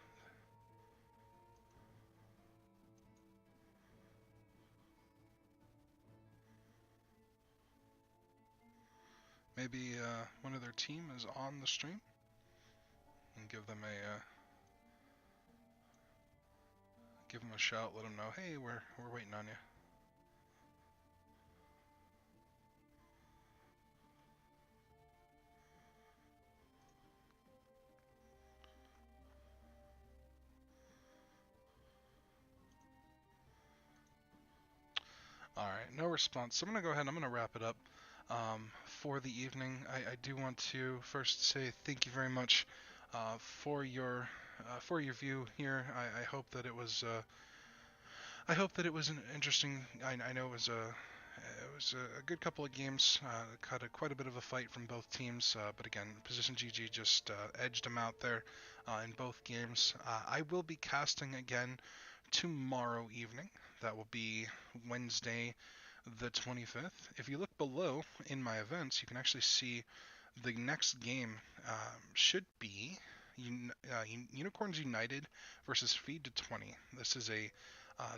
Maybe one of their team is on the stream, and give them a shout. Let them know, hey, we're waiting on you. All right, no response. So I'm gonna go ahead. I'm gonna wrap it up for the evening. I do want to first say thank you very much for your view here. I hope that it was an interesting. I know it was a good couple of games. Cut quite a bit of a fight from both teams, but again, Position GG just edged them out there in both games. I will be casting again tomorrow evening. That will be Wednesday, the 25th. If you look below in my events, you can actually see the next game should be Unicorns United versus Feed to 20. This is a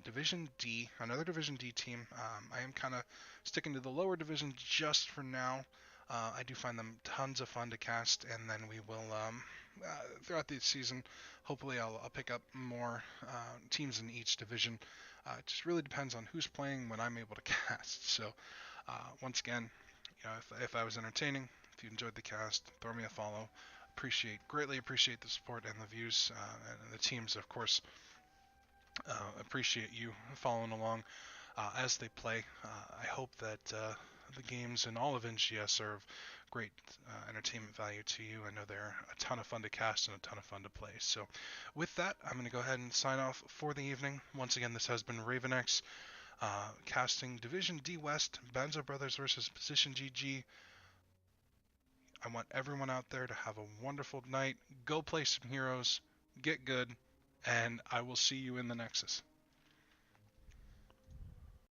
Division D, another Division D team. I am kind of sticking to the lower division just for now. I do find them tons of fun to cast, and then we will, throughout the season, hopefully I'll pick up more teams in each division. It just really depends on who's playing when I'm able to cast. So, once again, if I was entertaining, if you enjoyed the cast, throw me a follow. Greatly appreciate the support and the views, and the teams, of course, appreciate you following along as they play. I hope that the games in all of NGS are of great entertainment value to you. I know they're a ton of fun to cast and a ton of fun to play. So with that, I'm going to go ahead and sign off for the evening. Once again, this has been RavenX, casting Division D West, Banzo Brothers versus Position GG. I want everyone out there to have a wonderful night. Go play some heroes, get good, and I will see you in the Nexus.